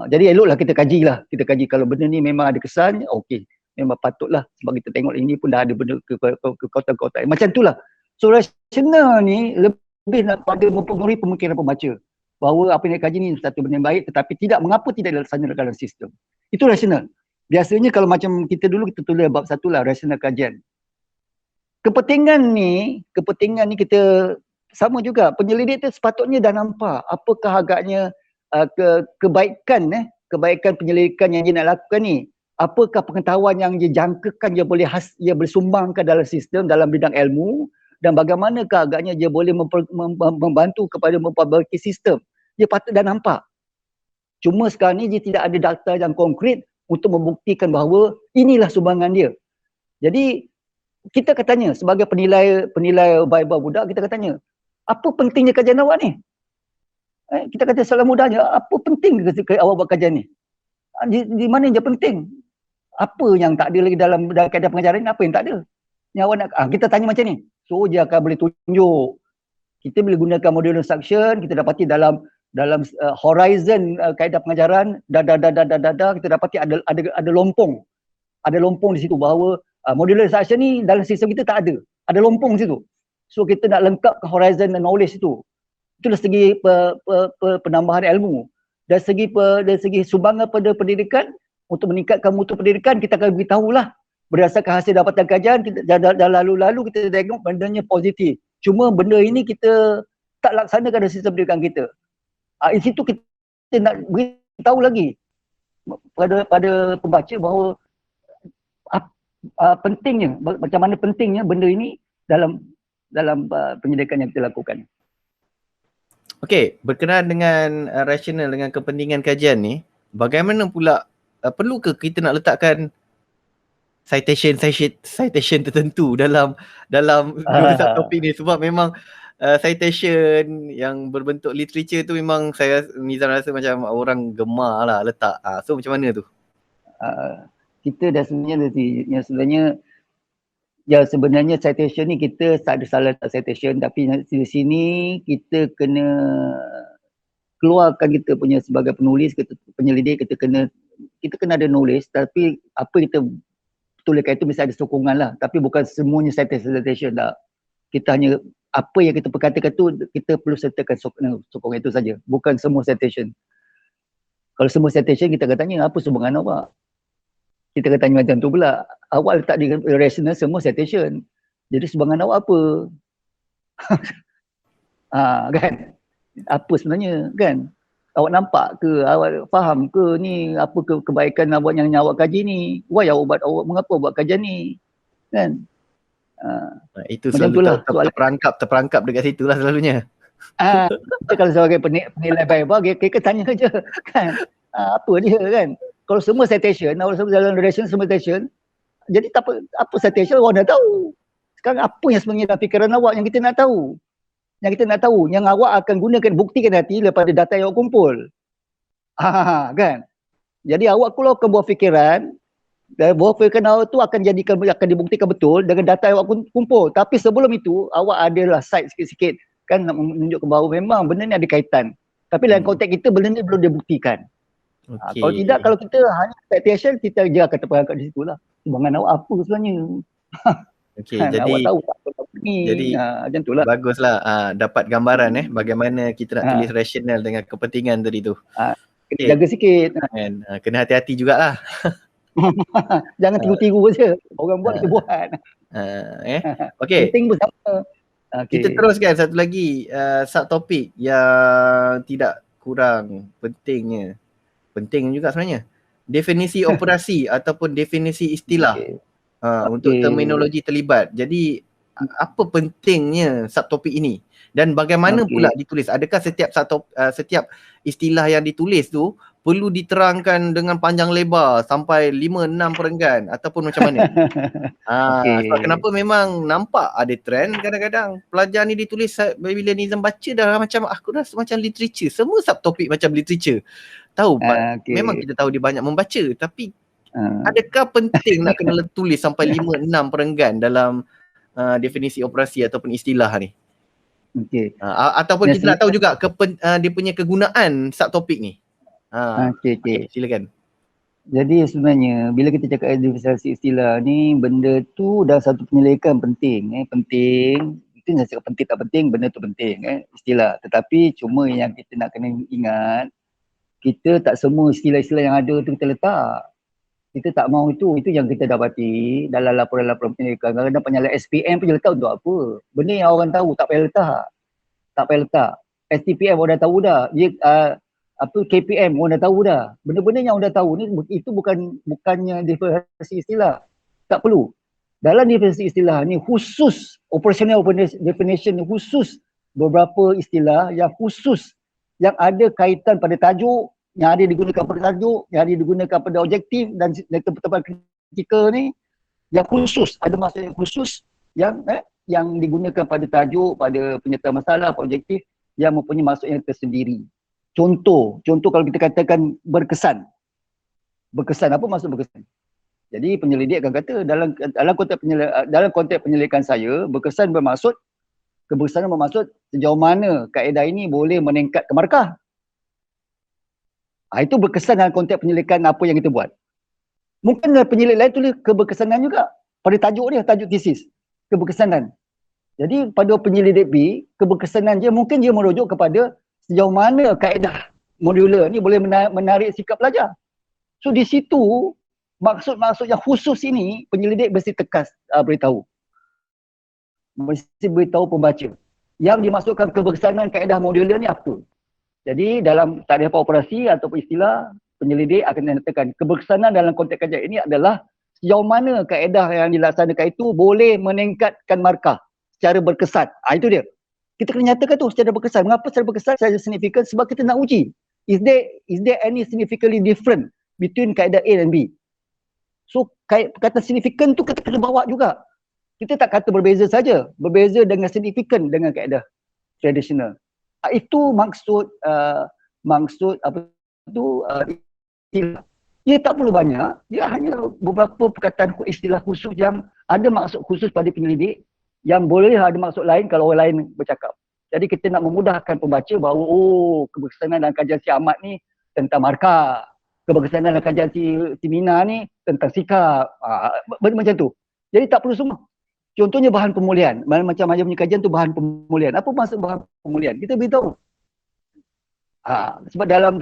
jadi eloklah kita kajilah. Kita kaji kalau benda ni memang ada kesan, okey. Memang patutlah sebab kita tengok ini pun dah ada benda kekuatan-kekuatan. Macam itulah. So rasional ni lebih nak pada mempengaruhi pemikiran pembaca. Bahawa apa yang kaji ni satu benda yang baik tetapi mengapa tidak dilaksanakan dalam sistem. Itu rasional. Biasanya kalau macam kita dulu kita tulis bab 1 lah, rasional kajian. Kepentingan ni kita sama juga. Penyelidik tu sepatutnya dah nampak apakah agaknya kebaikan penyelidikan yang dia nak lakukan ni. Apakah pengetahuan yang dia jangkakan dia boleh sumbangkan dalam sistem, dalam bidang ilmu, dan bagaimanakah agaknya dia boleh membantu kepada memperbaiki sistem. Dia patut dah nampak. Cuma sekarang ni dia tidak ada data yang konkret untuk membuktikan bahawa inilah sumbangan dia. Jadi kita katanya sebagai penilai baik-baik budak, kita katanya apa pentingnya kajian awak ni? Kita kata soalan mudahnya, apa penting awak buat kajian ni? Di mana yang penting? Apa yang tak ada lagi dalam kaedah pengajaran ni? Apa yang tak ada? Yang awak nak, kita tanya macam ni. So dia akan boleh tunjuk. Kita boleh gunakan model instruction, kita dapati dalam horizon kaedah pengajaran kita dapati ada lompong. Ada lompong di situ bahawa modular instruction ni dalam sistem kita tak ada. Ada lompong di situ. So kita nak lengkapkan horizon dan knowledge itu. Itu dari segi penambahan ilmu. Dari segi sumbangan pada pendidikan, untuk meningkatkan mutu pendidikan, kita akan beritahulah berdasarkan hasil dapatan kajian, dah lalu-lalu kita tengok bendanya positif. Cuma benda ini kita tak laksanakan dalam sistem pendidikan kita. Di situ kita nak beritahu lagi pada pembaca bahawa pentingnya, macam mana pentingnya benda ini dalam penyelidikan yang kita lakukan. Okey, berkenaan dengan rasional dengan kepentingan kajian ni, bagaimana pula perlukah kita nak letakkan citation tertentu dalam topik ni, sebab memang citation yang berbentuk literature tu memang Nizam rasa macam orang gemar lah letak. So macam mana tu? Kita dah sebenarnya citation ni kita tak ada salah citation, tapi di sini kita kena keluarkan kita punya sebagai penulis, penyelidik, kita kena ada knowledge, tapi apa kita tuliskan itu mesti ada sokongan lah, tapi bukan semuanya citation tak. Kita hanya apa yang kita perkatakan tu kita perlu sertakan sokongan itu saja, bukan semua citation. Kalau semua citation kita katanya apa sumbangan awak, kita akan tanya macam tu pula. Awak letak di rational semua citation, jadi sumbangan awak apa? Kan? Apa sebenarnya kan? Awak nampak ke? Awak faham ke ni apa kebaikan awak yang awak kaji ni? Why awak mengapa buat kajian ni? Kan? Itu selalu terperangkap dekat situ lah selalunya. Kita kalau sebagai penilai baik-baik, kita tanya je kan? Apa dia kan? Kalau semua citation, awak dalam duration semua citation, jadi apa citation awak dah tahu. Sekarang apa yang sebenarnya dalam fikiran awak yang kita nak tahu? Yang kita nak tahu, yang awak akan gunakan, buktikan nanti daripada data yang awak kumpul. Kan? Jadi awak keluarkan buah fikiran, dan buah fikiran awak tu akan dibuktikan betul dengan data yang awak kumpul. Tapi sebelum itu, awak adalah side sikit-sikit kan nak menunjukkan bahawa memang benda ni ada kaitan. Tapi dalam konteks kita benda ni belum dibuktikan. Okay. Kalau tidak, kalau kita hanya citation, kita je akan terperangkap di situ lah. Sumbangan awak apa sebenarnya? Okey, jadi awak tahu tak apa ni. Jadi macam itulah. Baguslah dapat gambaran bagaimana kita nak tulis rasional dengan kepentingan tadi tu. Kena jaga sikit. Kena hati-hati jugalah. Jangan tiru-tiru je. Orang buat kita buat. Okey. Penting pun sama. Kita teruskan satu lagi subtopik yang tidak kurang pentingnya. Penting juga sebenarnya. Definisi operasi ataupun definisi istilah untuk terminologi terlibat. Jadi apa pentingnya subtopik ini Dan bagaimana Okey. pula ditulis? Adakah setiap istilah yang ditulis tu perlu diterangkan dengan panjang lebar sampai 5-6 perenggan ataupun macam mana? Sebab Okey. kenapa memang nampak ada trend kadang-kadang pelajar ni ditulis bila Nizam baca dah macam aku rasa macam literature. Semua subtopik macam literature. Tahu memang Okey. kita tahu dia banyak membaca, tapi Ah, adakah penting nak kena tulis sampai 5-6 perenggan dalam definisi operasi ataupun istilah ni? okey. Ataupun Dan kita nak tahu juga dia punya kegunaan subtopik ni. okey, okey. Okay, silakan. Jadi sebenarnya bila kita cakap diferensiasi istilah ni, benda tu dalam satu penyelidikan penting. Penting. Itu yang saya cakap penting tak penting, benda tu penting istilah. Tetapi cuma yang kita nak kena ingat, kita tak semua istilah-istilah yang ada tu kita letak. Kita tak mahu itu yang kita dapati dalam laporan-laporan penyelidikan. Kadang-kadang penyalahan SPM pun dia letak untuk apa? Benda yang orang tahu tak payah letak. Tak payah letak. STPM orang dah tahu dah. Dia KPM orang dah tahu dah. Benda-benda yang orang dah tahu ni itu bukannya diferensiasi istilah. Tak perlu. Dalam diferensiasi istilah ni khusus operational definition ni khusus beberapa istilah yang khusus yang ada kaitan pada tajuk, yang ada digunakan pada tajuk, yang ada digunakan pada objektif dan tempat-tempat kritikal ni yang khusus, ada maksud yang khusus yang digunakan pada tajuk, pada penyertaan masalah, pada objektif yang mempunyai maksud yang tersendiri. Contoh kalau kita katakan berkesan. Berkesan, apa maksud berkesan? Jadi penyelidik akan kata dalam konteks penyelidikan saya, keberkesanan bermaksud sejauh mana kaedah ini boleh meningkatkan markah. Itu berkesan dalam konteks penyelidikan apa yang kita buat. Mungkin penyelidik lain tulis keberkesanan juga pada tajuk dia, tajuk tesis. Keberkesanan. Jadi pada penyelidik B, keberkesanan dia mungkin dia merujuk kepada sejauh mana kaedah modular ni boleh menarik sikap pelajar. So di situ maksud-maksud yang khusus ini penyelidik mesti tekas beritahu. Mesti beritahu pembaca. Yang dimaksudkan keberkesanan kaedah modular ni apa? Jadi dalam tarikh operasi ataupun istilah, penyelidik akan menyatakan keberkesanan dalam konteks kajian ini adalah sejauh mana kaedah yang dilaksanakan itu boleh meningkatkan markah secara berkesan. Itu dia. Kita kena nyatakan tu secara berkesan. Mengapa secara berkesan, secara signifikan? Sebab kita nak uji. Is there any significantly different between kaedah A dan B? So kata signifikan tu kita kena bawa juga. Kita tak kata berbeza saja. Berbeza dengan signifikan dengan kaedah tradisional. Itu maksud apa tu istilah. Ia tak perlu banyak. Dia hanya beberapa perkataan istilah khusus yang ada maksud khusus pada penyelidik yang boleh ada maksud lain kalau orang lain bercakap. Jadi kita nak memudahkan pembaca bahawa keberkesanan dalam kajian si Ahmad ni tentang markah. Keberkesanan dalam kajian si Mina ni tentang sikap. Benda macam tu. Jadi tak perlu semua. Contohnya bahan pemulihan. Macam punya kajian tu bahan pemulihan. Apa maksud bahan pemulihan? Kita beritahu. Sebab dalam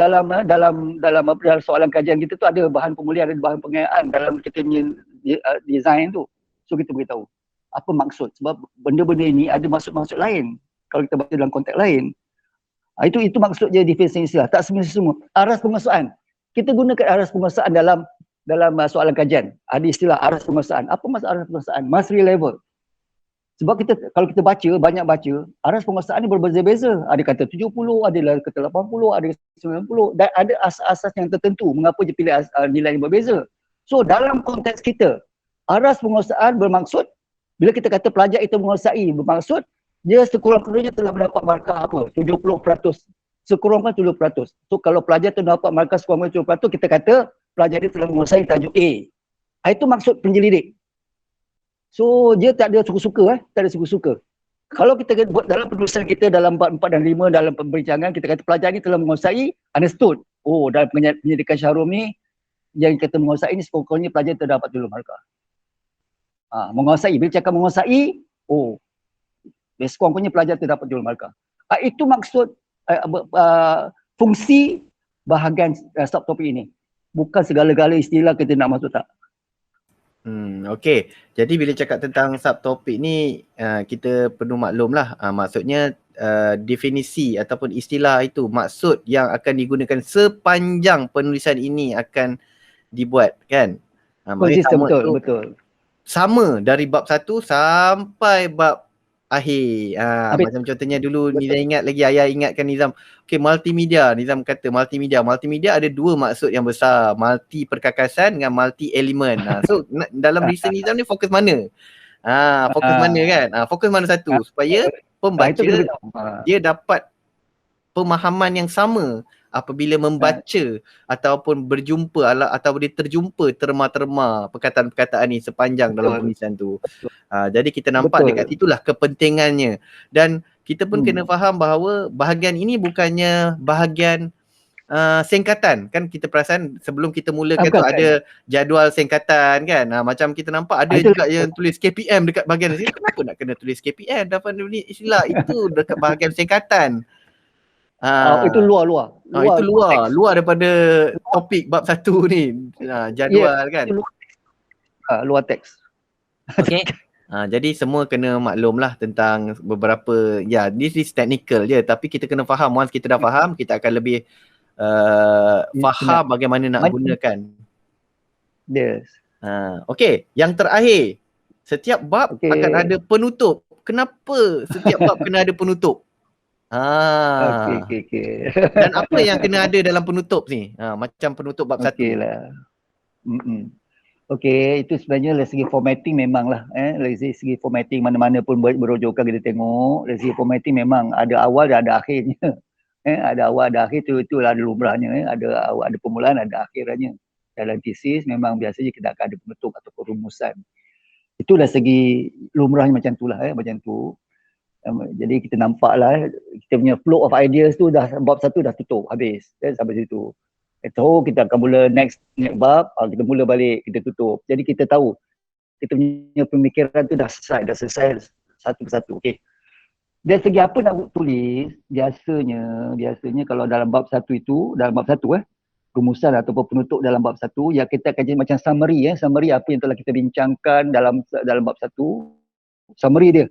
soalan kajian kita tu ada bahan pemulihan, ada bahan pengayaan dalam kita punya design tu. So kita beritahu apa maksud, sebab benda-benda ini ada maksud-maksud lain kalau kita baca dalam konteks lain. Itu maksud je diferensiasi istilah. Tak semua. Aras penguasaan. Kita gunakan aras penguasaan dalam soalan kajian. Ada istilah aras penguasaan. Apa maksud aras penguasaan? Mastery level. Sebab kalau kita banyak baca, aras penguasaan ni berbeza-beza. Ada kata 70, ada kata 80, ada 90 dan ada asas-asas yang tertentu mengapa dia pilih nilai yang berbeza. So dalam konteks kita, aras penguasaan bermaksud bila kita kata pelajar itu menguasai, bermaksud dia sekurang-kurangnya telah mendapat markah apa? 70%. Sekurang-kurangnya 70%. So kalau pelajar itu dapat markah sekurang-kurangnya 70%, kita kata pelajar dia telah menguasai tajuk A. Itu maksud penyelidik. So dia tak ada suka-suka. Tak ada suka-suka. Kalau kita buat dalam penulisan kita dalam bab 4 dan 5 dalam pembincangan, kita kata pelajar ni telah menguasai, understood. Dalam penyelidikan Syahrum ni, yang kita menguasai ni sekurang-kurangnya pelajar terdapat dulu markah. Menguasai. Bila cakap menguasai, sekurang-kurangnya pelajar terdapat dulu markah. Itu maksud fungsi bahagian subtopik ini. Bukan segala-gala istilah kita nak masuk tak. Okey. Jadi bila cakap tentang subtopik ni, kita perlu maklum lah. Maksudnya definisi ataupun istilah itu maksud yang akan digunakan sepanjang penulisan ini akan dibuat, kan? Konsisten, betul. Sama dari bab 1 sampai bab akhir. Habis. Macam contohnya dulu Betul. Nizam ingat lagi, Ayah ingatkan Nizam. Okey, multimedia. Nizam kata multimedia. Multimedia ada dua maksud yang besar. Multi perkakasan dengan multi elemen. So dalam reason Nizam ni fokus mana? Fokus mana kan? Fokus mana satu? Supaya Itu pembaca kita beritahu. dia dapat pemahaman yang sama apabila membaca ataupun berjumpa atau dia terjumpa terma-terma perkataan-perkataan ni sepanjang dalam penulisan tu. Jadi kita nampak dekat situlah kepentingannya, dan kita pun kena faham bahawa bahagian ini bukannya bahagian singkatan. Kan kita perasan sebelum kita mulakan tu ada jadual singkatan kan. Macam kita nampak ada juga yang tulis KPM dekat bahagian ni. Kenapa nak kena tulis KPM dapat tulis istilah itu dekat bahagian singkatan? Itu luar. Itu luar daripada topik bab 1 ni. Jadual kan. Luar teks. Okay. Jadi semua kena maklum lah tentang beberapa, this is technical je, tapi kita kena faham. Once kita dah faham, kita akan lebih faham bagaimana nak gunakan. Yes. Okay, yang terakhir, setiap bab akan ada penutup. Kenapa setiap bab kena ada penutup? Okay. Dan apa yang kena ada dalam penutup ni? Macam penutup bab 1. Okay lah. Okay, itu sebenarnya dari segi formatting memanglah. Dari segi formatting mana-mana pun berujukan kita tengok. Dari segi formatting memang ada awal dan ada akhirnya. Ada awal, ada akhir, itulah ada lumrahnya. Ada awal, ada permulaan, ada akhirannya. Dalam tesis memang biasanya kita akan ada penutup atau perumusan. Itulah segi lumrahnya macam itulah. Macam tu. Jadi kita nampaklah kita punya flow of ideas tu dah bab 1 dah tutup habis sampai situ. So kita akan mula next bab, kita mula balik, kita tutup. Jadi kita tahu kita punya pemikiran tu dah selesai satu persatu. Okey. Dari segi apa nak tulis, biasanya kalau dalam bab 1 itu, dalam bab 1 rumusan ataupun penutup dalam bab 1, yang kita akan jadi macam summary apa yang telah kita bincangkan dalam bab 1, summary dia.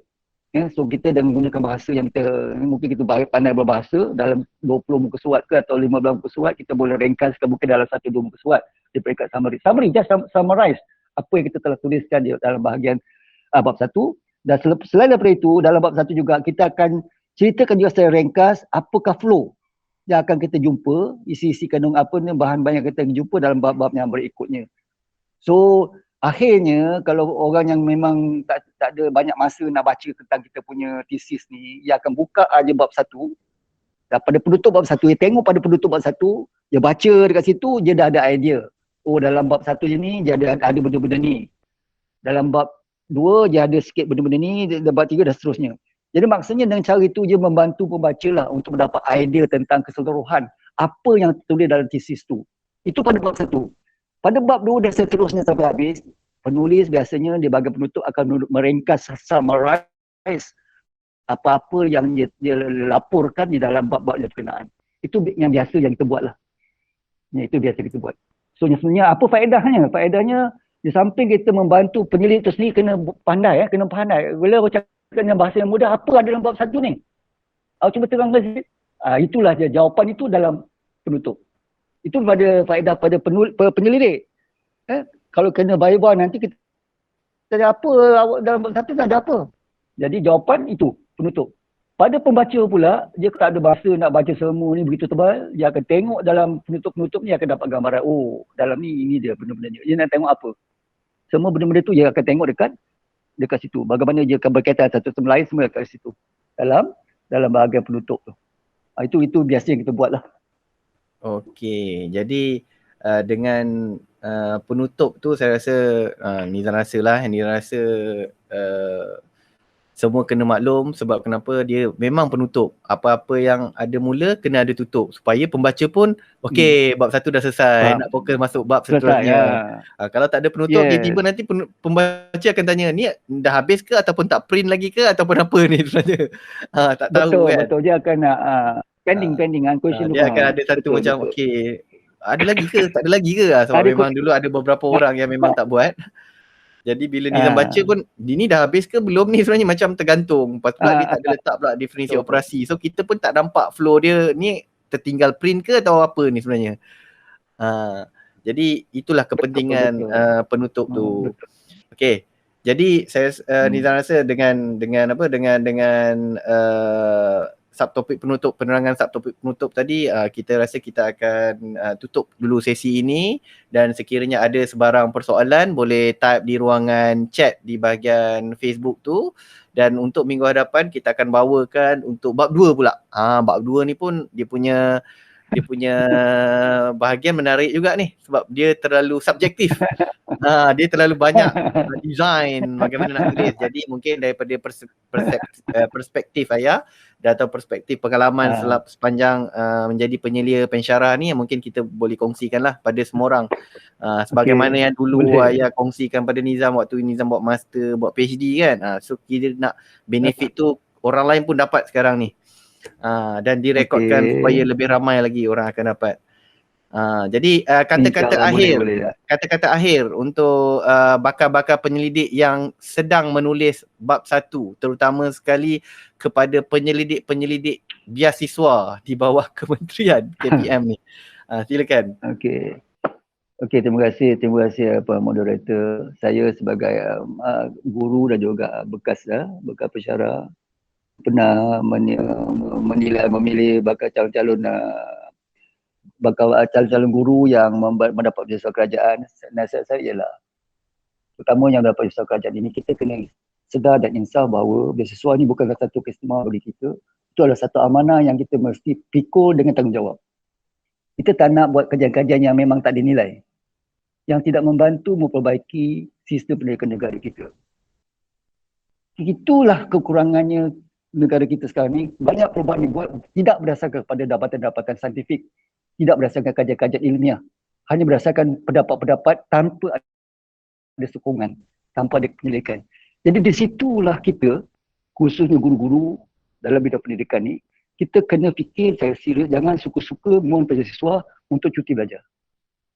So kita dengan menggunakan bahasa yang kita mungkin kita pandai berbahasa, dalam 20 muka surat ke atau 15 muka surat kita boleh ringkaskan mungkin dalam 1-2 muka surat di peringkat summary just summarize apa yang kita telah tuliskan dalam bahagian bab 1. Dan selain daripada itu, dalam bab 1 juga kita akan ceritakan juga secara ringkas apakah flow yang akan kita jumpa, isi-isi kandung apa ni, bahan-bahan yang kita jumpa dalam bab-bab yang berikutnya. So akhirnya kalau orang yang memang tak ada banyak masa nak baca tentang kita punya tesis ni, dia akan buka aja bab 1. Dan pada penutup bab 1, dia tengok pada penutup bab 1, dia baca dekat situ, dia dah ada idea. Oh, dalam bab 1 ni dia ada benda-benda ni. Dalam bab 2 dia ada sikit benda-benda ni, dalam bab 3 dan seterusnya. Jadi maksudnya dengan cara itu dia membantu pembaca lah untuk mendapat idea tentang keseluruhan apa yang tertulis dalam tesis tu. Itu pada bab 1. Pada bab 2 dan seterusnya sampai habis, penulis biasanya di bahagian penutup akan meringkas, summarize apa-apa yang dia laporkan di dalam bab-bab yang berkenaan. Itu yang biasa yang kita buat lah. Itu biasa kita buat. So sebenarnya apa faedahnya? Faedahnya di samping kita membantu penyelidik itu sendiri kena pandai. Bila aku cakap dengan bahasa yang mudah, apa ada dalam bab 1 ni? Aku cuba terangkan sikit. Itulah dia, jawapan itu dalam penutup. Itu pada faedah pada penyelidik. Kalau kena bayar nanti kita ada apa dalam bab 1 ada apa. Jadi jawapan itu penutup. Pada pembaca pula, dia tak ada bahasa nak baca semua ni begitu tebal, dia akan tengok dalam penutup-penutup ni akan dapat gambaran, oh dalam ni ini dia benda-benda ni. Dia nak tengok apa. Semua benda-benda tu dia akan tengok dekat situ. Bagaimana dia akan berkaitan satu sama lain, semua dekat situ. Dalam bahagian penutup tu. Itu biasa yang kita buat lah. Okey, jadi dengan penutup tu saya rasa Nizam rasa semua kena maklum sebab kenapa dia memang penutup. Apa-apa yang ada mula kena ada tutup supaya pembaca pun okey, bab 1 dah selesai, nak fokus masuk bab seterusnya. Kalau tak ada penutup, tiba-tiba nanti pembaca akan tanya, ni dah habis ke ataupun tak print lagi ke ataupun apa ni sebenarnya. Tak tahu kan. Betul, dia akan pending question. Dia akan ada satu macam okey, ada lagi ke? Tak ada lagi ke? Sebab memang dulu ada beberapa orang yang memang tak buat. Jadi bila Nizam baca pun, ni dah habis ke belum ni sebenarnya, macam tergantung. Lepas pula dia tak ada letak pula definisi operasi. So kita pun tak nampak flow dia ni tertinggal print ke atau apa ni sebenarnya. Jadi itulah kepentingan penutup tu. Okey. Jadi saya Nizam rasa dengan subtopik penutup, penerangan subtopik penutup tadi, kita rasa kita akan tutup dulu sesi ini, dan sekiranya ada sebarang persoalan boleh type di ruangan chat di bahagian Facebook tu, dan untuk minggu hadapan kita akan bawakan untuk bab 2 pula. Bab 2 ni pun dia punya bahagian menarik juga ni, sebab dia terlalu subjektif. Dia terlalu banyak design bagaimana nak tulis. Jadi mungkin daripada perspektif Ayah atau perspektif pengalaman sepanjang menjadi penyelia pensyarah ni, mungkin kita boleh kongsikan lah pada semua orang. Sebagaimana yang dulu Ayah kongsikan pada Nizam waktu Nizam buat master, buat PhD kan. So kita nak benefit tu orang lain pun dapat sekarang ni. Dan direkodkan supaya lebih ramai lagi orang akan dapat. Jadi kata-kata akhir untuk bakal-bakal penyelidik yang sedang menulis bab 1, terutama sekali kepada penyelidik-penyelidik biasiswa di bawah Kementerian KPM ni. Silakan. Okey, terima kasih Pak Moderator. Saya sebagai guru dan juga bekas pensyarah pernah memilih bakal calon-calon guru yang mendapat beasiswa kerajaan. Nasihat saya ialah, terutama yang mendapat beasiswa kerajaan ini, kita kena sedar dan insaf bahawa beasiswa ni bukanlah satu keistimewaan bagi kita. Itu adalah satu amanah yang kita mesti pikul dengan tanggungjawab. Kita tak nak buat kajian-kajian yang memang tak dinilai, yang tidak membantu memperbaiki sistem pendidikan negara kita. Itulah kekurangannya negara kita sekarang ni. Banyak perubahan dibuat tidak berdasarkan kepada dapatan-dapatan saintifik, tidak berdasarkan kajian-kajian ilmiah, hanya berdasarkan pendapat-pendapat tanpa ada sokongan, tanpa ada penyelidikan. Jadi di situlah kita, khususnya guru-guru dalam bidang pendidikan ni, kita kena fikir saya serius, jangan suka-suka mohon beasiswa untuk cuti belajar.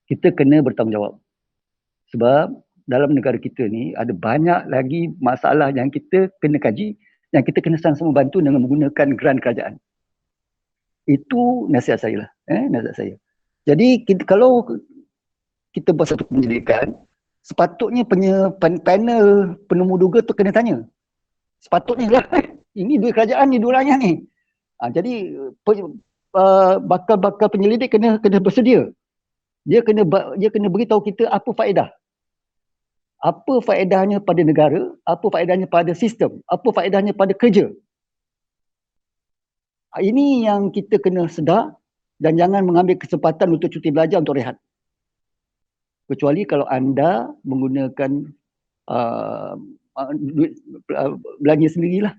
Kita kena bertanggungjawab. Sebab dalam negara kita ni ada banyak lagi masalah yang kita kena kaji, yang kita kena sama-sama bantu dengan menggunakan grant kerajaan. Itu nasihat saya lah. Nasihat saya. Jadi kalau kita buat satu penyelidikan, sepatutnya panel penemu duga tu kena tanya. Sepatutnya lah. Ini duit kerajaan ni, duit rakyat ni. Jadi bakal penyelidik kena bersedia. Dia kena beritahu kita apa faedah. Apa faedahnya pada negara, apa faedahnya pada sistem, apa faedahnya pada kerja. Ini yang kita kena sedar dan jangan mengambil kesempatan untuk cuti belajar untuk rehat. Kecuali kalau anda menggunakan duit belanja sendirilah.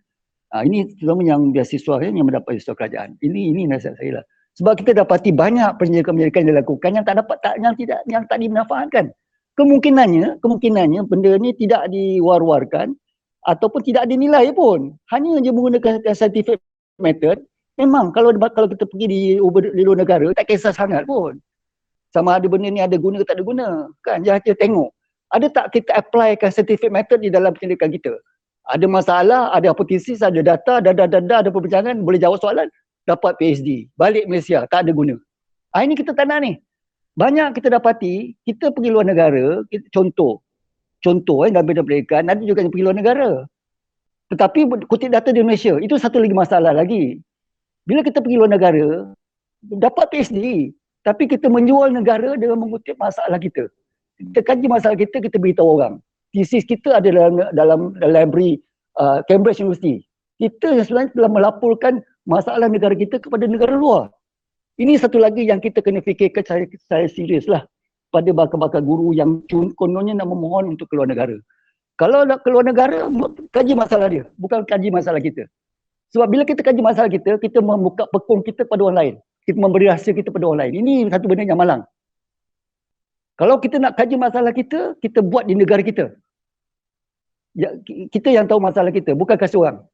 Ini terutama yang beasiswa yang mendapat beasiswa kerajaan. Ini nasihat saya lah. Sebab kita dapati banyak penyelidikan-penyelidikan yang dilakukan yang tak dimanfaatkan. Kemungkinannya benda ni tidak diwar-warkan ataupun tidak dinilai pun. Hanya je menggunakan scientific method. Memang kalau kita pergi di luar negara tak kisah sangat pun. Sama ada benda ni ada guna ke tak ada guna. Kan dia hanya tengok. Ada tak kita apply scientific method di dalam penyelidikan kita? Ada masalah, ada hipotesis, ada data, ada perbincangan, boleh jawab soalan, dapat PhD. Balik Malaysia, tak ada guna. Ini kita tak nak ni. Banyak kita dapati, kita pergi luar negara, contoh dalam bidang pendidikan, ada juga yang pergi luar negara. Tetapi kutip data di Malaysia, itu satu lagi masalah lagi. Bila kita pergi luar negara, dapat PhD, tapi kita menjual negara dengan mengutip masalah kita. Kita kaji masalah kita beritahu orang. Tesis kita ada dalam library Cambridge University. Kita sebenarnya telah melaporkan masalah negara kita kepada negara luar. Ini satu lagi yang kita kena fikirkan secara serius lah pada bakal-bakal guru yang kononnya nak memohon untuk keluar negara. Kalau nak keluar negara, kaji masalah dia, bukan kaji masalah kita. Sebab bila kita kaji masalah kita membuka pekung kita pada orang lain. Kita memberi rahsia kita pada orang lain. Ini satu benda yang malang. Kalau kita nak kaji masalah kita buat di negara kita. Ya, kita yang tahu masalah kita, bukan kasih orang.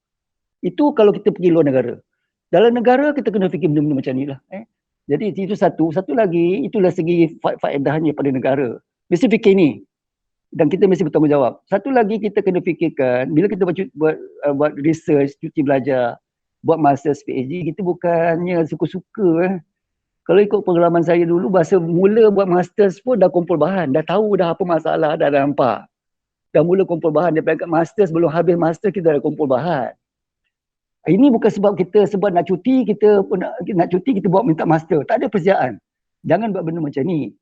Itu kalau kita pergi luar negara. Dalam negara kita kena fikir benda-benda macam ni lah. Jadi itu satu lagi, itulah segi faedahnya pada negara. Mesti fikir ni. Dan kita mesti bertanggungjawab. Satu lagi kita kena fikirkan, bila kita buat research, cuti belajar, buat masters PhD, kita bukannya suka-suka. Kalau ikut pengalaman saya dulu, masa mula buat masters pun dah kumpul bahan, dah tahu dah apa masalah, dah nampak. dah mula kumpul bahan daripada kat master, sebelum habis master kita dah kumpul bahan. Ini bukan sebab kita sebab nak cuti, kita nak cuti kita buat minta master. Tak ada persediaan. Jangan buat benda macam ni.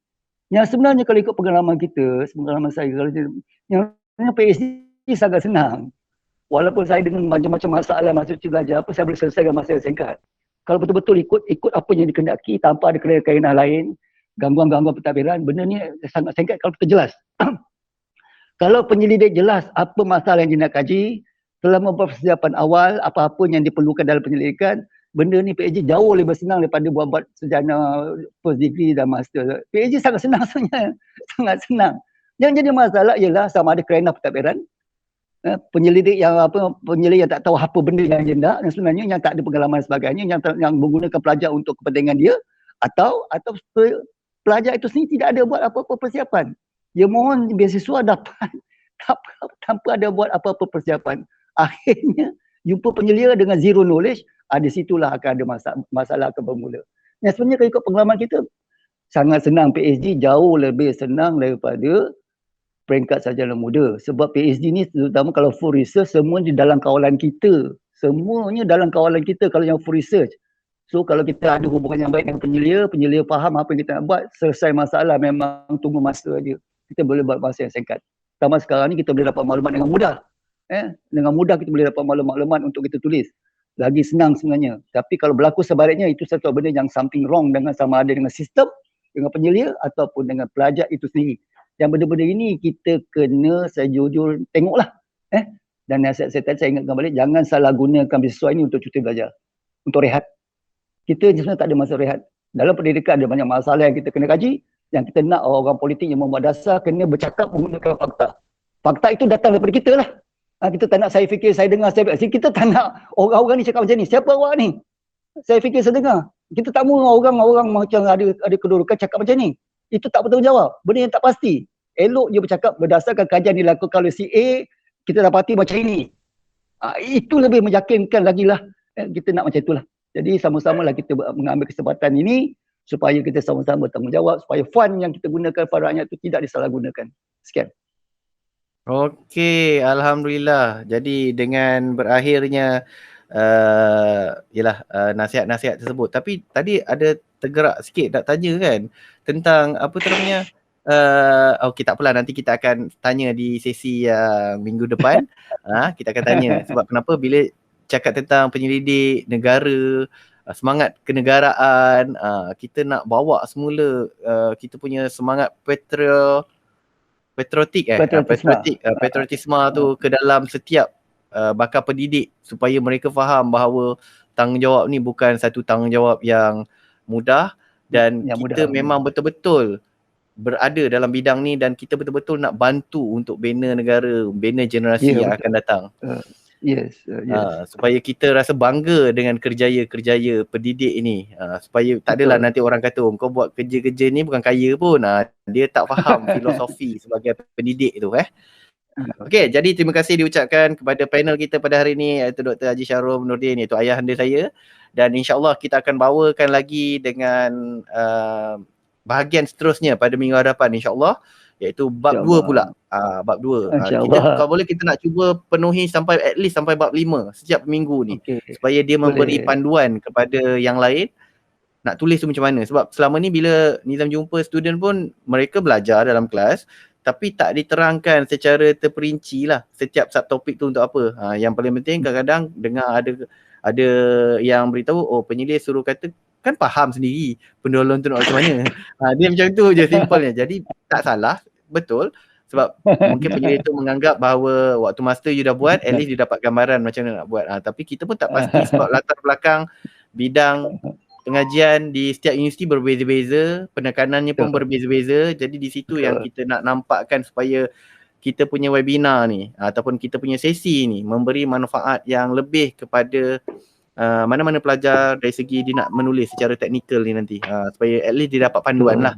Yang sebenarnya kalau ikut pengalaman kita, pengalaman saya, kalau yang PhD sangat senang. Walaupun saya dengan macam-macam masalah masa cuti belajar apa, saya boleh selesaikan masa yang singkat. Kalau betul-betul ikut apa yang dikehendaki tanpa ada kelainan lain, gangguan-gangguan pentadbiran, benda ni sangat singkat kalau kita jelas. Kalau penyelidik jelas apa masalah yang dia nak kaji, selama persiapan awal, apa-apa yang diperlukan dalam penyelidikan, benda ni PhD jauh lebih senang daripada buat sarjana first degree dan master. PhD sangat senang sebenarnya. Sangat senang. Yang jadi masalah ialah sama ada kelainan pentadbiran, penyelidik yang tak tahu apa benda yang dia nak, dan sebenarnya yang tak ada pengalaman sebagainya, yang menggunakan pelajar untuk kepentingan dia, atau pelajar itu sendiri tidak ada buat apa-apa persiapan. Dia mohon beasiswa dapat tanpa ada buat apa-apa persiapan. Akhirnya jumpa penyelia dengan zero knowledge, di situlah akan ada masalah akan bermula. Yang sebenarnya kalau ikut pengalaman kita, sangat senang. PhD jauh lebih senang daripada peringkat sarjana muda. Sebab PhD ni terutama kalau full research, semua di dalam kawalan kita. Semuanya dalam kawalan kita kalau yang full research. So kalau kita ada hubungan yang baik dengan penyelia faham apa yang kita nak buat, selesai masalah, memang tunggu masa aja. Kita boleh buat masa yang singkat. Pertama sekarang ni kita boleh dapat maklumat dengan mudah. Dengan mudah kita boleh dapat maklumat untuk kita tulis. Lagi senang sebenarnya. Tapi kalau berlaku sebaliknya, itu satu benda yang something wrong dengan sama ada dengan sistem, dengan penyelia ataupun dengan pelajar itu sendiri. Yang benda-benda ini kita kena sejujur tengoklah. Dan nasihat saya tadi, saya ingatkan balik, jangan salah gunakan beasiswa ini untuk cuti belajar. Untuk rehat. Kita sebenarnya tak ada masa rehat. Dalam pendidikan ada banyak masalah yang kita kena kaji. Yang kita nak orang politik yang membuat dasar kena bercakap menggunakan fakta. Fakta itu datang daripada kita lah. Kita tak nak saya fikir, saya dengar, kita tak nak orang-orang ni cakap macam ni. Siapa awak ni? Saya fikir, saya dengar. Kita tak mahu orang-orang macam ada kedudukan cakap macam ni. Itu tak bertanggungjawab. Benda yang tak pasti. Elok dia bercakap berdasarkan kajian dilakukan oleh si A, kita dapati macam ini. Itu lebih meyakinkan lagi lah. Kita nak macam itulah. Jadi sama-samalah kita mengambil kesempatan ini supaya kita sama-sama bertanggungjawab, supaya fund yang kita gunakan para rakyat itu tidak disalahgunakan. Sekian. Okey, Alhamdulillah. Jadi dengan berakhirnya nasihat-nasihat tersebut. Tapi tadi ada tergerak sikit nak tanya kan tentang apa namanya. Okey, tak apalah, nanti kita akan tanya di sesi yang minggu depan. Kita akan tanya sebab kenapa bila cakap tentang penyelidik negara, semangat kenegaraan, kita nak bawa semula kita punya semangat patriotisme tu ke dalam setiap bakal pendidik supaya mereka faham bahawa tanggungjawab ni bukan satu tanggungjawab yang mudah dan yang kita memang betul-betul berada dalam bidang ni dan kita betul-betul nak bantu untuk bina negara, bina generasi yang akan datang. Supaya kita rasa bangga dengan kerjaya-kerjaya pendidik ini. Supaya tak adalah nanti orang kata, kau buat kerja-kerja ni bukan kaya pun. Dia tak faham filosofi sebagai pendidik tu. Okey, jadi terima kasih diucapkan kepada panel kita pada hari ini, iaitu Dr. Haji Syahrul Nordin, iaitu ayahanda saya. Dan insyaAllah kita akan bawakan lagi dengan bahagian seterusnya pada minggu hadapan insyaAllah, iaitu bab 2 pula. Bab 2. Kalau boleh kita nak cuba penuhi sampai at least sampai bab 5 setiap minggu ni. Supaya dia memberi panduan kepada yang lain nak tulis tu macam mana. Sebab selama ni bila Nizam jumpa student pun mereka belajar dalam kelas tapi tak diterangkan secara terperinci lah setiap subtopik tu untuk apa. Yang paling penting kadang-kadang dengar ada yang beritahu, penyelia suruh kata kan faham sendiri pendahuluan tu nak macam mana. Dia macam tu je simpelnya. Jadi tak salah, betul. Sebab mungkin penyelia tu menganggap bahawa waktu master you dah buat, at least dia dapat gambaran macam mana nak buat. Tapi kita pun tak pasti sebab latar belakang bidang pengajian di setiap universiti berbeza-beza, penekanannya pun berbeza-beza. Jadi di situ yang kita nak nampakkan supaya kita punya webinar ni ataupun kita punya sesi ni memberi manfaat yang lebih kepada mana-mana pelajar dari segi dia nak menulis secara teknikal ni nanti, supaya at least dia dapat panduan lah.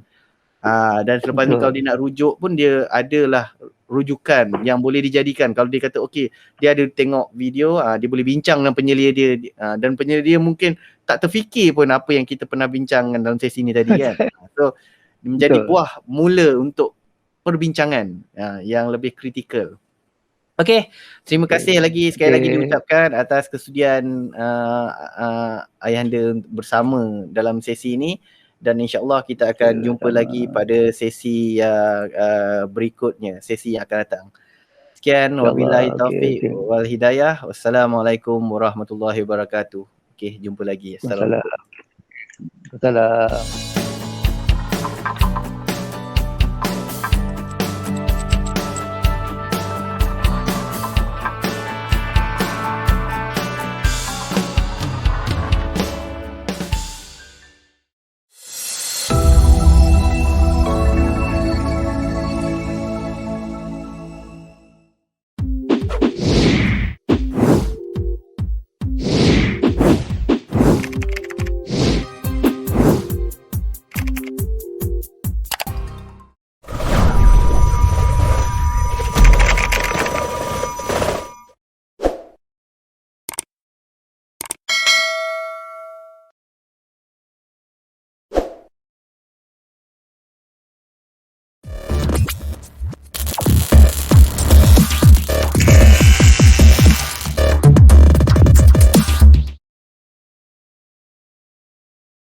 Dan selepas ni kalau dia nak rujuk pun dia adalah rujukan yang boleh dijadikan. Kalau dia kata okey, dia ada tengok video, dia boleh bincang dengan penyelia dia, dan penyelia dia mungkin tak terfikir pun apa yang kita pernah bincangkan dalam sesi ni tadi kan. So menjadi buah mula untuk perbincangan yang lebih kritikal. Okey, terima kasih lagi sekali lagi diucapkan atas kesudian ayahanda bersama dalam sesi ini, dan insya-Allah kita akan jumpa lagi pada sesi yang berikutnya, sesi yang akan datang. Sekian, wabillahi taufiq wal hidayah. Wassalamualaikum warahmatullahi wabarakatuh. Okey, jumpa lagi. Assalamualaikum. Waalaikumsalam.